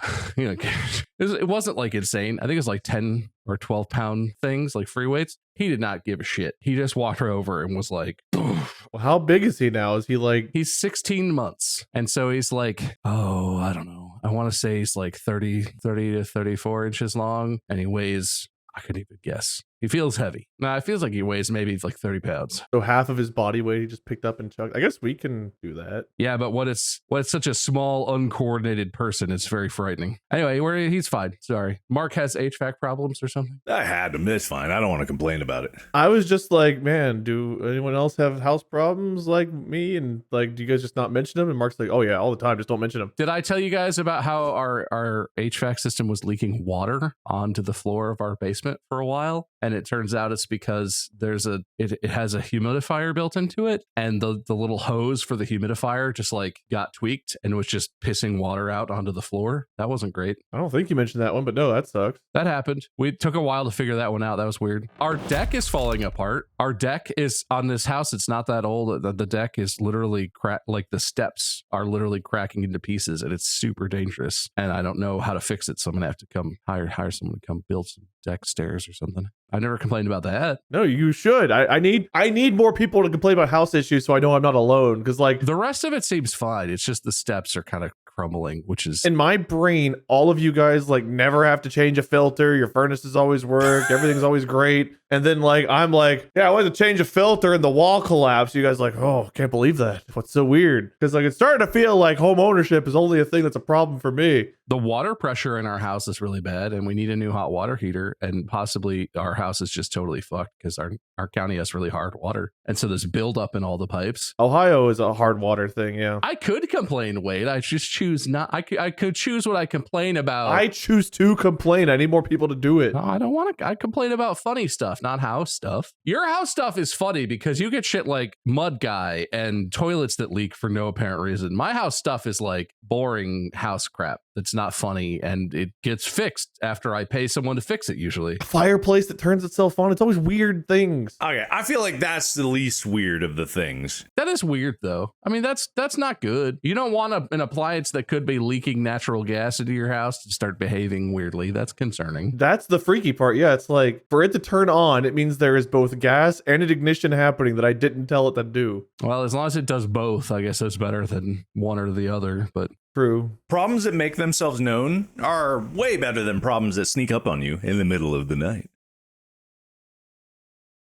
It wasn't like insane. I think it was like 10 or 12 pound things, like free weights. He did not give a shit. He just walked her over and was like, well, how big is he now? Is he like... He's 16 months. And so he's like, I don't know. I want to say he's like 30 to 34 inches long. And he weighs, I couldn't even guess. He feels heavy. Nah, it feels like he weighs maybe like 30 pounds. So half of his body weight he just picked up and chucked. I guess we can do that. Yeah, but what it's such a small, uncoordinated person, it's very frightening. Anyway, he's fine. Sorry. Mark has HVAC problems or something? I had them. It's fine. I don't want to complain about it. I was just like, man, do anyone else have house problems like me? And like, do you guys just not mention them? And Mark's like, oh yeah, all the time. Just don't mention them. Did I tell you guys about how our HVAC system was leaking water onto the floor of our basement for a while? and it turns out it's because it has a humidifier built into it, and the little hose for the humidifier just like got tweaked and was just pissing water out onto the floor. That wasn't great. I don't think you mentioned that one, but no, that sucks. That happened. We took a while to figure that one out. That was weird. Our deck is falling apart. Our deck is on this house. It's not that old. The deck is literally like the steps are literally cracking into pieces, and it's super dangerous. And I don't know how to fix it, so I'm gonna have to come hire someone to come build some deck stairs or something. I never complained about that. No, you should. I need more people to complain about house issues so I know I'm not alone. Because like the rest of it seems fine. It's just the steps are kind of crumbling, which is in my brain, all of you guys like never have to change a filter. Your furnaces always work. Everything's always great. And then like I'm like, yeah, I wanted to change a filter and the wall collapsed. You guys are like, oh, can't believe that. What's so weird? Because like it's starting to feel like home ownership is only a thing that's a problem for me. The water pressure in our house is really bad, and we need a new hot water heater, and possibly our house is just totally fucked because our county has really hard water, and so there's buildup in all the pipes. Ohio is a hard water thing, yeah. I could complain, Wade. I just choose not. I could choose what I complain about. I choose to complain. I need more people to do it. No, I don't want to. I complain about funny stuff, not house stuff. Your house stuff is funny because you get shit like mud guy and toilets that leak for no apparent reason. My house stuff is like boring house crap that's not funny, and it gets fixed after I pay someone to fix it usually. A fireplace that turns itself on. It's always weird things. Okay, I feel like that's the least weird of the things. That is weird though. I mean, that's not good. You don't want an appliance that could be leaking natural gas into your house to start behaving weirdly. That's concerning. That's the freaky part. Yeah, it's like for it to turn on, it means there is both gas and an ignition happening that I didn't tell it to do. Well, as long as it does both, I guess that's better than one or the other, but true. Problems that make themselves known are way better than problems that sneak up on you in the middle of the night.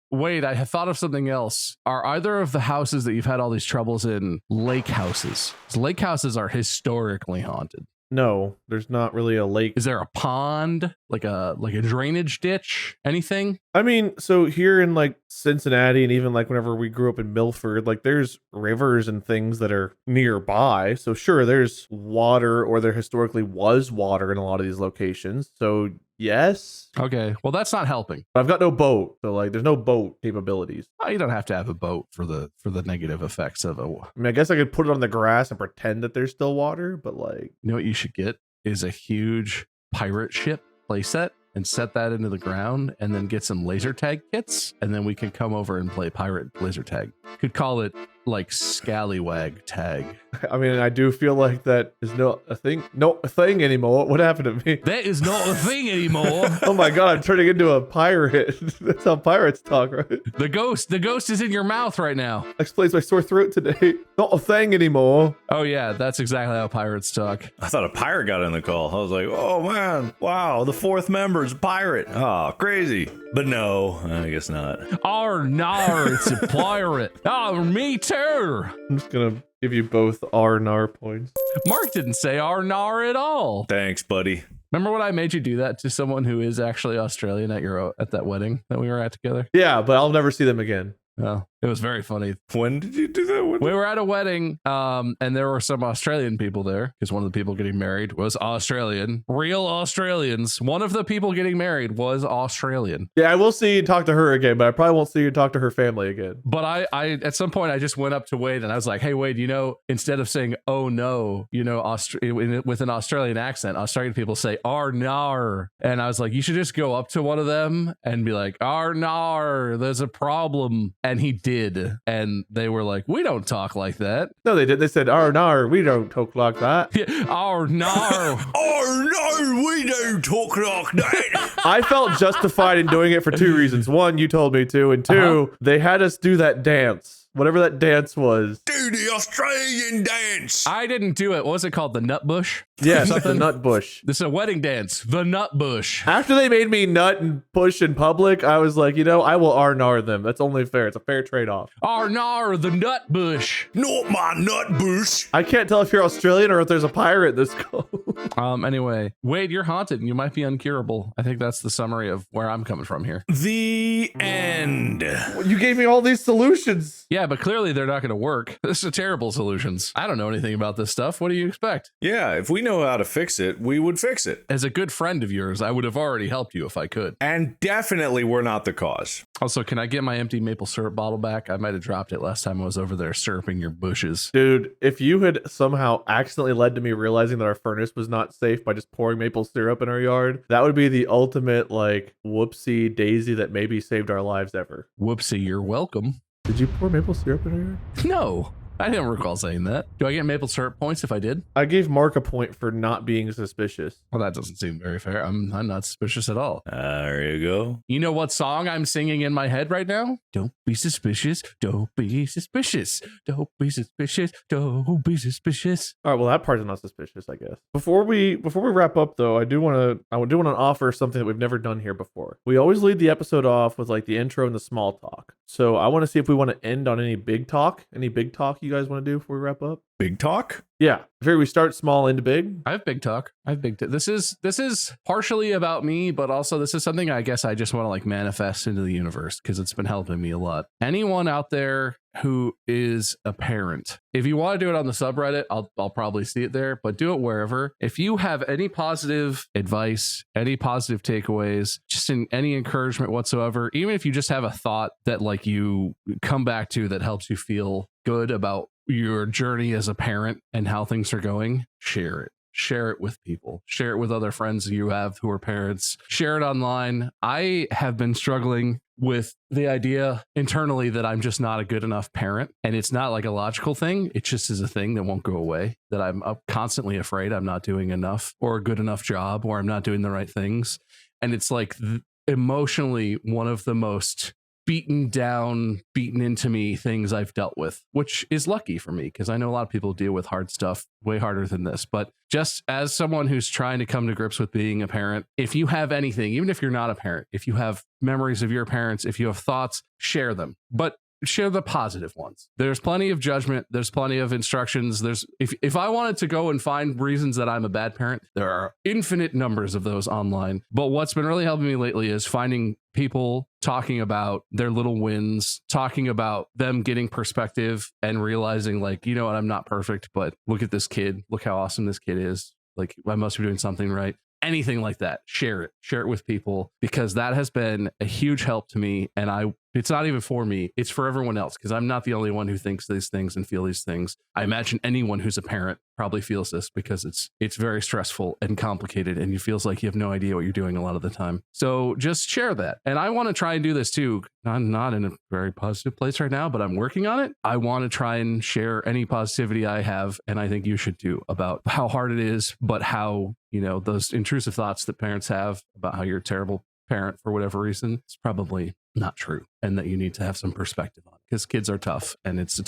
Wait, I have thought of something else. Are either of the houses that you've had all these troubles in lake houses? 'Cause lake houses are historically haunted. No, there's not really a lake. Is there a pond, like a drainage ditch, anything? I mean, so here in like Cincinnati and even like whenever we grew up in Milford, like there's rivers and things that are nearby. So sure, there's water, or there historically was water in a lot of these locations. So yes. Okay, well that's not helping. But I've got no boat, so like there's no boat capabilities. Oh, you don't have to have a boat for the negative effects of a. I mean, I guess I could put it on the grass and pretend that there's still water, but like, you know what you should get is a huge pirate ship playset and set that into the ground, and then get some laser tag kits, and then we can come over and play pirate laser tag. Could call it like scallywag tag. I mean, I do feel like that is not a thing anymore. What happened to me? That is not a thing anymore. Oh my god, I'm turning into a pirate. That's how pirates talk, right? The ghost is in your mouth right now. Explains my sore throat today. Not a thing anymore. Oh yeah, that's exactly how pirates talk. I thought a pirate got in the call. I was like, oh man, wow, the fourth member is a pirate. Oh, crazy. But no, I guess not. Nar, it's a pirate. Oh, me too. I'm just gonna give you both R&R points. Mark didn't say nar at all. Thanks, buddy. Remember when I made you do that to someone who is actually Australian at that wedding that we were at together? Yeah, but I'll never see them again. Oh, it was very funny. When did you do that? We were at a wedding, and there were some Australian people there because one of the people getting married was Australian. Real Australians. One of the people getting married was Australian. Yeah, I will see you and talk to her again, but I probably won't see you and talk to her family again. But I at some point, I just went up to Wade and I was like, hey, Wade, instead of saying, oh no, with an Australian accent, Australian people say, nar. And I was like, you should just go up to one of them and be like, nar, there's a problem. And he did. And they were like, we don't talk like that. No, they did. They said, nar, we don't talk like that. Yeah, nar. Oh no, we don't talk like that. I felt justified in doing it for two reasons. One, you told me to. And two, they had us do that dance. Whatever that dance was. Do the Australian dance. I didn't do it. What was it called? The nut bush? Yes, the nut bush. This is a wedding dance. The nut bush. After they made me nut and push in public, I was like, I will R-nar them. That's only fair. It's a fair trade-off. R-nar the nut bush. Not my nut bush. I can't tell if you're Australian or if there's a pirate in this code. Anyway, Wade, you're haunted and you might be uncurable. I think that's the summary of where I'm coming from here. The end. You gave me all these solutions. Yeah, Yeah, but clearly they're not going to work. This is terrible solutions. I don't know anything about this stuff. What do you expect? Yeah, if we know how to fix it, we would fix it. As a good friend of yours, I would have already helped you if I could. And definitely we're not the cause. Also, can I get my empty maple syrup bottle back? I might have dropped it last time I was over there syruping your bushes. Dude, if you had somehow accidentally led to me realizing that our furnace was not safe by just pouring maple syrup in our yard, that would be the ultimate, like, whoopsie daisy that maybe saved our lives ever. Whoopsie, you're welcome. Did you pour maple syrup in our yard? No, I don't recall saying that. Do I get maple syrup points if I did? I gave Mark a point for not being suspicious. Well, that doesn't seem very fair. I'm not suspicious at all. There you go. You know what song I'm singing in my head right now? Don't be suspicious. Don't be suspicious. Don't be suspicious. Don't be suspicious. All right, well, that part is not suspicious, I guess. Before we wrap up, though, I do want to offer something that we've never done here before. We always lead the episode off with like the intro and the small talk. So I want to see if we want to end on any big talk you guys want to do before we wrap up. Big talk? Yeah. Here we start small into big. I have big talk. This is partially about me, but also this is something I guess I just want to like manifest into the universe because it's been helping me a lot. Anyone out there who is a parent, if you want to do it on the subreddit, I'll probably see it there, but do it wherever. If you have any positive advice, any positive takeaways, just in any encouragement whatsoever, even if you just have a thought that like you come back to that helps you feel good about your journey as a parent and how things are going, share it with people, share it with other friends you have who are parents, share it online. I have been struggling with the idea internally that I'm just not a good enough parent, and it's not like a logical thing. It just is a thing that won't go away, that I'm constantly afraid I'm not doing enough or a good enough job or I'm not doing the right things. And it's like emotionally one of the most beaten into me things I've dealt with, which is lucky for me because I know a lot of people deal with hard stuff way harder than this. But just as someone who's trying to come to grips with being a parent, if you have anything, even if you're not a parent, if you have memories of your parents, if you have thoughts, share them. But share the positive ones. There's plenty of judgment. There's plenty of instructions. If I wanted to go and find reasons that I'm a bad parent, there are infinite numbers of those online. But what's been really helping me lately is finding people talking about their little wins, talking about them getting perspective and realizing like, you know what, I'm not perfect, but look at this kid. Look how awesome this kid is. Like, I must be doing something right. Anything like that, share it with people, because that has been a huge help to me. And it's not even for me, it's for everyone else, because I'm not the only one who thinks these things and feel these things. I imagine anyone who's a parent probably feels this because it's very stressful and complicated and it feels like you have no idea what you're doing a lot of the time. So just share that. And I want to try and do this too. I'm not in a very positive place right now, but I'm working on it. I want to try and share any positivity I have, and I think you should too, about how hard it is, but how, you know, those intrusive thoughts that parents have about how you're a terrible parent for whatever reason, it's probably not true, and that you need to have some perspective on it, because kids are tough, and it's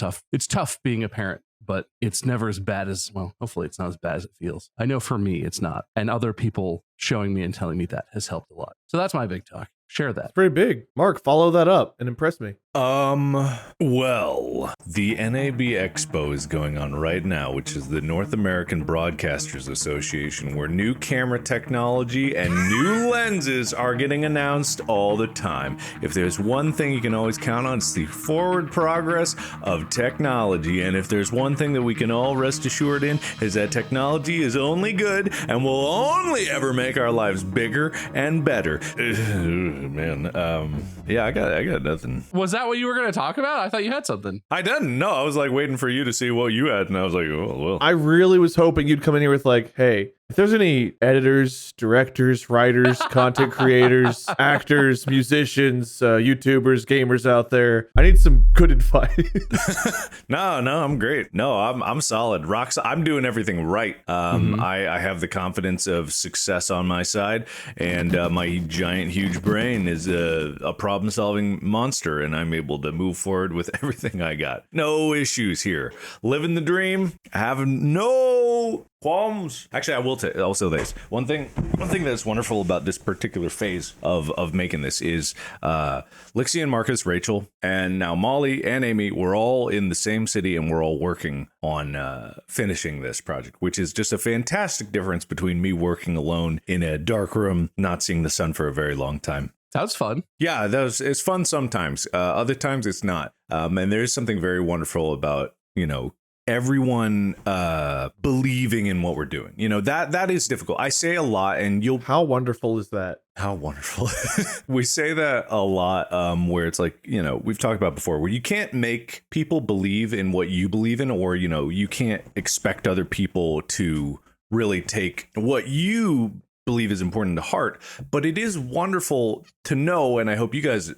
tough being a parent, but it's never as bad as, well, hopefully it's not as bad as it feels. I know for me it's not, and other people showing me and telling me that has helped a lot. So that's my big talk. Share that. It's pretty big. Mark, follow that up and impress me. Well, the NAB Expo is going on right now, which is the North American Broadcasters Association, where new camera technology and new lenses are getting announced all the time. If there's one thing you can always count on, it's the forward progress of technology. And if there's one thing that we can all rest assured in, is that technology is only good and will only ever make our lives bigger and better. Man, yeah, I got nothing. Was that what you were going to talk about? I thought you had something. I didn't. No, I was like waiting for you to see what you had, and I was like, oh, well. I really was hoping you'd come in here with like, hey, if there's any editors, directors, writers, content creators, actors, musicians, YouTubers, gamers out there, I need some good advice. No, I'm great. No, I'm solid. I'm doing everything right. I have the confidence of success on my side, and my giant, huge brain is a problem-solving monster, and I'm able to move forward with everything I got. No issues here. Living the dream, having no qualms. Actually, I will also this. One thing that's wonderful about this particular phase of making this is Lixie and Marcus, Rachel, and now Molly and Amy, we're all in the same city and we're all working on finishing this project, which is just a fantastic difference between me working alone in a dark room, not seeing the sun for a very long time, Sounds fun. Yeah, it's fun sometimes. Other times it's not. And there is something very wonderful about, everyone believing in what we're doing. That is difficult. I say a lot, and How wonderful is that? How wonderful. We say that a lot, where it's like, we've talked about before, where you can't make people believe in what you believe in, or, you can't expect other people to really take what you believe is important to heart. But it is wonderful to know, and I hope you guys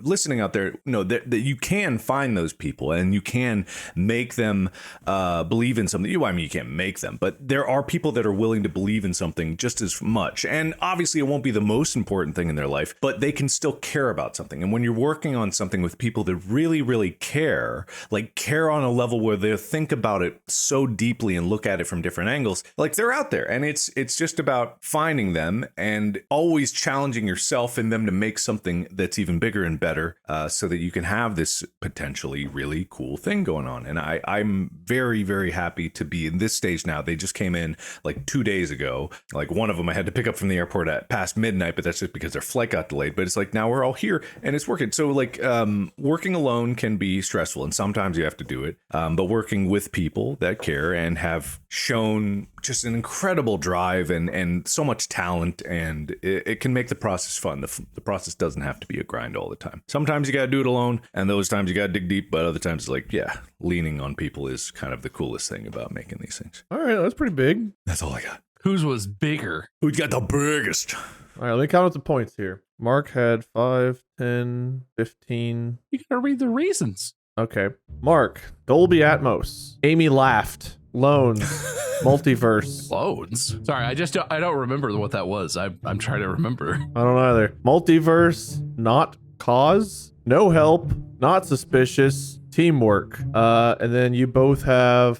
listening out there know that you can find those people and you can make them believe in something. You can't make them, but there are people that are willing to believe in something just as much. And obviously it won't be the most important thing in their life, but they can still care about something. And when you're working on something with people that really, really care on a level where they think about it so deeply and look at it from different angles, like they're out there. And it's just about finding them and always challenging yourself and them to make something that's even bigger and better, so that you can have this potentially really cool thing going on. And I'm very, very happy to be in this stage now. They just came in like 2 days ago. Like one of them I had to pick up from the airport at past midnight, but that's just because their flight got delayed. But it's like now we're all here and it's working. So working alone can be stressful, and sometimes you have to do it. But working with people that care and have shown just an incredible drive and so much talent, and it can make the process fun. The process doesn't have to be a grind all the time. Sometimes you got to do it alone, and those times you got to dig deep, but other times it's like, leaning on people is kind of the coolest thing about making these things. All right, that's pretty big. That's all I got. Whose was bigger? Who's got the biggest? All right, let me count up the points here. Mark had 5, 10, 15. You gotta read the reasons. Okay. Mark, Dolby Atmos. Amy laughed. Loans. Multiverse. Loans? Sorry, I don't remember what that was. I'm trying to remember. I don't know either. Multiverse. Not cause. No help. Not suspicious. Teamwork. And then you both have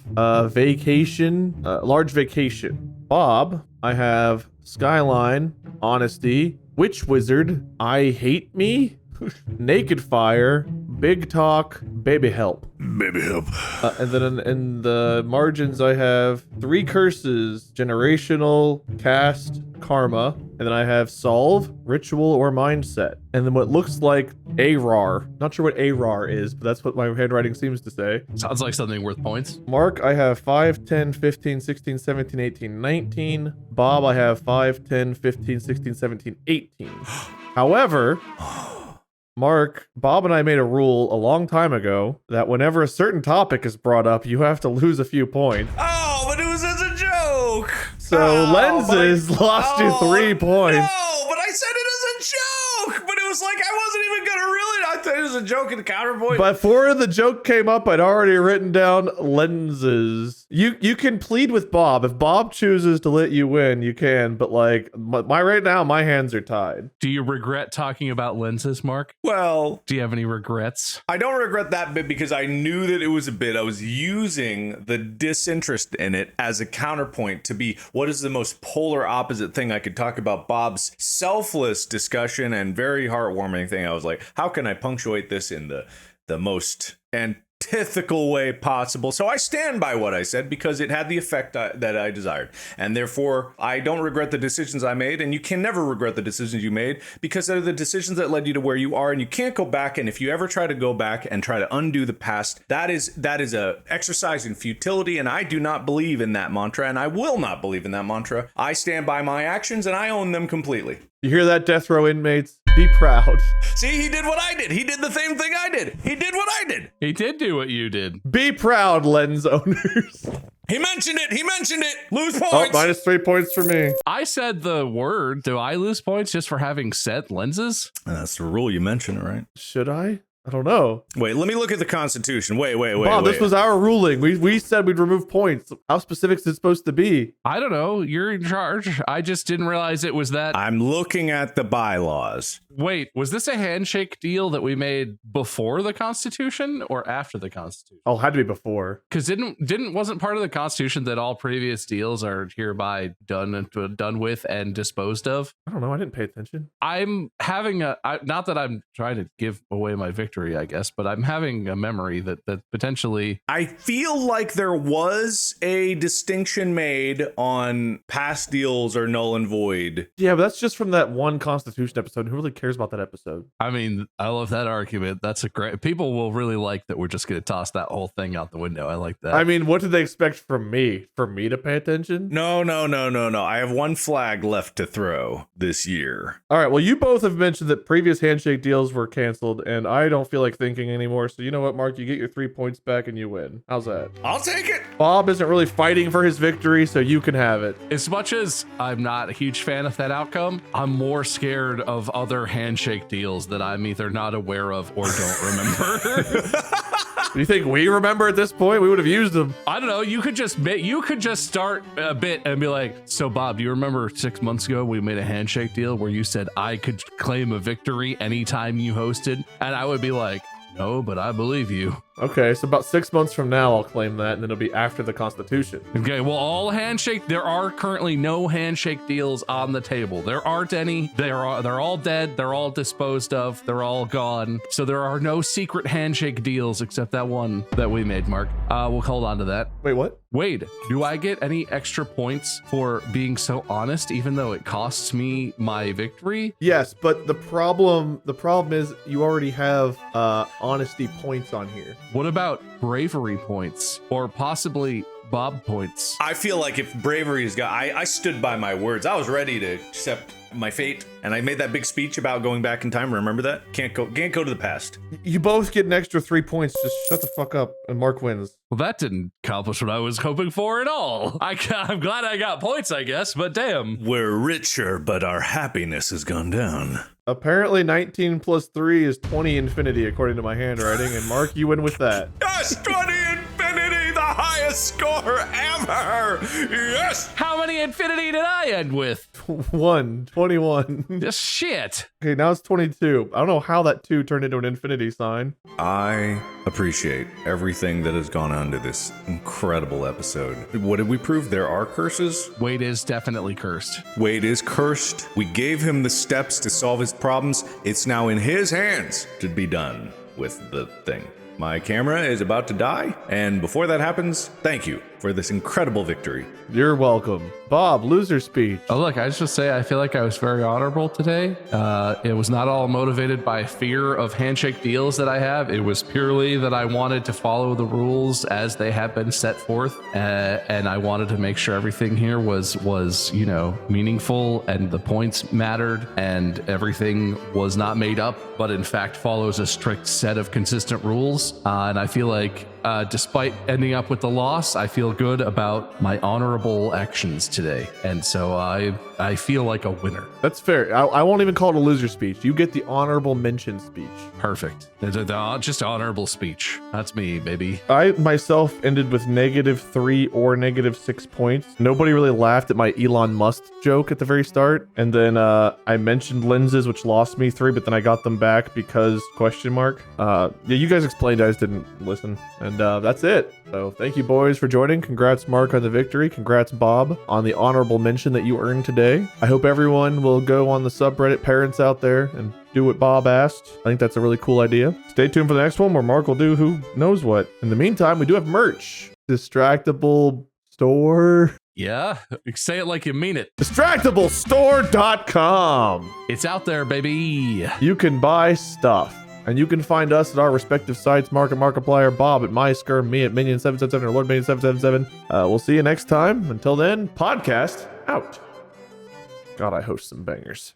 vacation. Large vacation. Bob, I have Skyline. Honesty. Witch Wizard. I hate me. Naked Fire. Big Talk. Baby Help. Baby help. And then in the margins, I have 3 curses: generational, cast, karma. And then I have solve, ritual, or mindset. And then what looks like ARAR. Not sure what ARAR is, but that's what my handwriting seems to say. Sounds like something worth points. Mark, I have 5, 10, 15, 16, 17, 18, 19. Bob, I have 5, 10, 15, 16, 17, 18. However... Mark, Bob and I made a rule a long time ago that whenever a certain topic is brought up, you have to lose a few points. Oh, but it was as a joke. So Lenses lost you 3 points. No, but I said it as a joke. But it was like I wasn't even gonna really. I thought it was a joke and counterpoint. But before the joke came up, I'd already written down Lenses. You can plead with Bob. If Bob chooses to let you win, you can. But like right now, my hands are tied. Do you regret talking about lenses, Mark? Well, do you have any regrets? I don't regret that bit because I knew that it was a bit. I was using the disinterest in it as a counterpoint to be what is the most polar opposite thing I could talk about. Bob's selfless discussion and very heartwarming thing. I was like, how can I punctuate this in the most antithetical way possible? So I stand by what I said because it had the effect that I desired. And therefore, I don't regret the decisions I made. And you can never regret the decisions you made because they're the decisions that led you to where you are. And you can't go back. And if you ever try to go back and try to undo the past, that is a exercise in futility. And I do not believe in that mantra. And I will not believe in that mantra. I stand by my actions and I own them completely. You hear that, death row inmates? Be proud. See, he did what I did. He did the same thing I did. He did what I did. He did do what you did. Be proud, lens owners. He mentioned it. He mentioned it. Lose points. Oh, minus 3 points for me. I said the word. Do I lose points just for having said lenses? That's the rule. You mentioned it, right? Should I? I don't know. Wait, let me look at the Constitution. Wait. Bob, this was our ruling. We said we'd remove points. How specific is it supposed to be? I don't know. You're in charge. I just didn't realize it was that. I'm looking at the bylaws. Wait, was this a handshake deal that we made before the Constitution or after the Constitution? Oh, had to be before. Because wasn't part of the Constitution that all previous deals are hereby done with and disposed of? I don't know. I didn't pay attention. I'm having not that I'm trying to give away my victory victory, I guess. But I'm having a memory that potentially. I feel like there was a distinction made on past deals are null and void. Yeah, but that's just from that one Constitution episode. Who really cares about that episode? I mean, I love that argument. That's a great. People will really like that. We're just going to toss that whole thing out the window. I like that. I mean, what did they expect from me? For me to pay attention? No. I have one flag left to throw this year. All right. Well, you both have mentioned that previous handshake deals were canceled, and I don't feel like thinking anymore. So you know what, Mark? You get your 3 points back and you win. How's that? I'll take it. Bob isn't really fighting for his victory, so you can have it. As much as I'm not a huge fan of that outcome, I'm more scared of other handshake deals that I'm either not aware of or don't remember. Do you think we remember at this point? We would have used them. I don't know. You could just start a bit and be like, so Bob, do you remember 6 months ago we made a handshake deal where you said I could claim a victory anytime you hosted? And I would be like, no, but I believe you. Okay, so about 6 months from now, I'll claim that, and then it'll be after the Constitution. Okay, well, there are currently no handshake deals on the table. There aren't any. They're all dead. They're all disposed of. They're all gone. So there are no secret handshake deals except that one that we made, Mark. We'll hold on to that. Wait, what? Wade, do I get any extra points for being so honest, even though it costs me my victory? Yes, but the problem is you already have honesty points on here. What about bravery points or possibly Bob points? I feel like if bravery is I stood by my words. I was ready to accept my fate, and I made that big speech about going back in time. Remember that? Can't go to the past. You both get an extra 3 points. Just shut the fuck up, and Mark wins. Well, that didn't accomplish what I was hoping for at all. I'm glad I got points, I guess, but damn. We're richer, but our happiness has gone down. Apparently 19 plus 3 is 20 infinity, according to my handwriting, and Mark, you win with that. Yes, 20 infinity, the highest score ever. Yes. How many infinity did I end with? 21. Just shit. Okay, now it's 22. I don't know how that 2 turned into an infinity sign. I appreciate everything that has gone on to this incredible episode. What did we prove? There are curses? Wade is definitely cursed. Wade is cursed. We gave him the steps to solve his problems. It's now in his hands to be done with the thing. My camera is about to die, and before that happens, thank you for this incredible victory. You're welcome. Bob, loser speech. Oh, look, I just say I feel like I was very honorable today. It was not all motivated by fear of handshake deals that I have. It was purely that I wanted to follow the rules as they have been set forth, and I wanted to make sure everything here was meaningful, and the points mattered, and everything was not made up, but in fact follows a strict set of consistent rules. And I feel like despite ending up with the loss, I feel good about my honorable actions today. And so I feel like a winner. That's fair. I won't even call it a loser speech. You get the honorable mention speech. Perfect. Just honorable speech. That's me, baby. I myself ended with -3 or -6 points. Nobody really laughed at my Elon Musk joke at the very start. And then I mentioned lenses, which lost me 3, but then I got them back because ? Yeah, you guys explained. I just didn't listen. And that's it. So thank you, boys, for joining. Congrats, Mark, on the victory. Congrats, Bob, on the honorable mention that you earned today. I hope everyone will go on the subreddit parents out there and do what Bob asked. I think that's a really cool idea. Stay tuned for the next one where Mark will do who knows what. In the meantime, we do have merch. Distractible store. Yeah, say it like you mean it. Distractiblestore.com. It's out there, baby. You can buy stuff. And you can find us at our respective sites, Mark at Markiplier, Bob at MySker, me at Minion777, or Lord Minion777. We'll see you next time. Until then, podcast out. God, I host some bangers.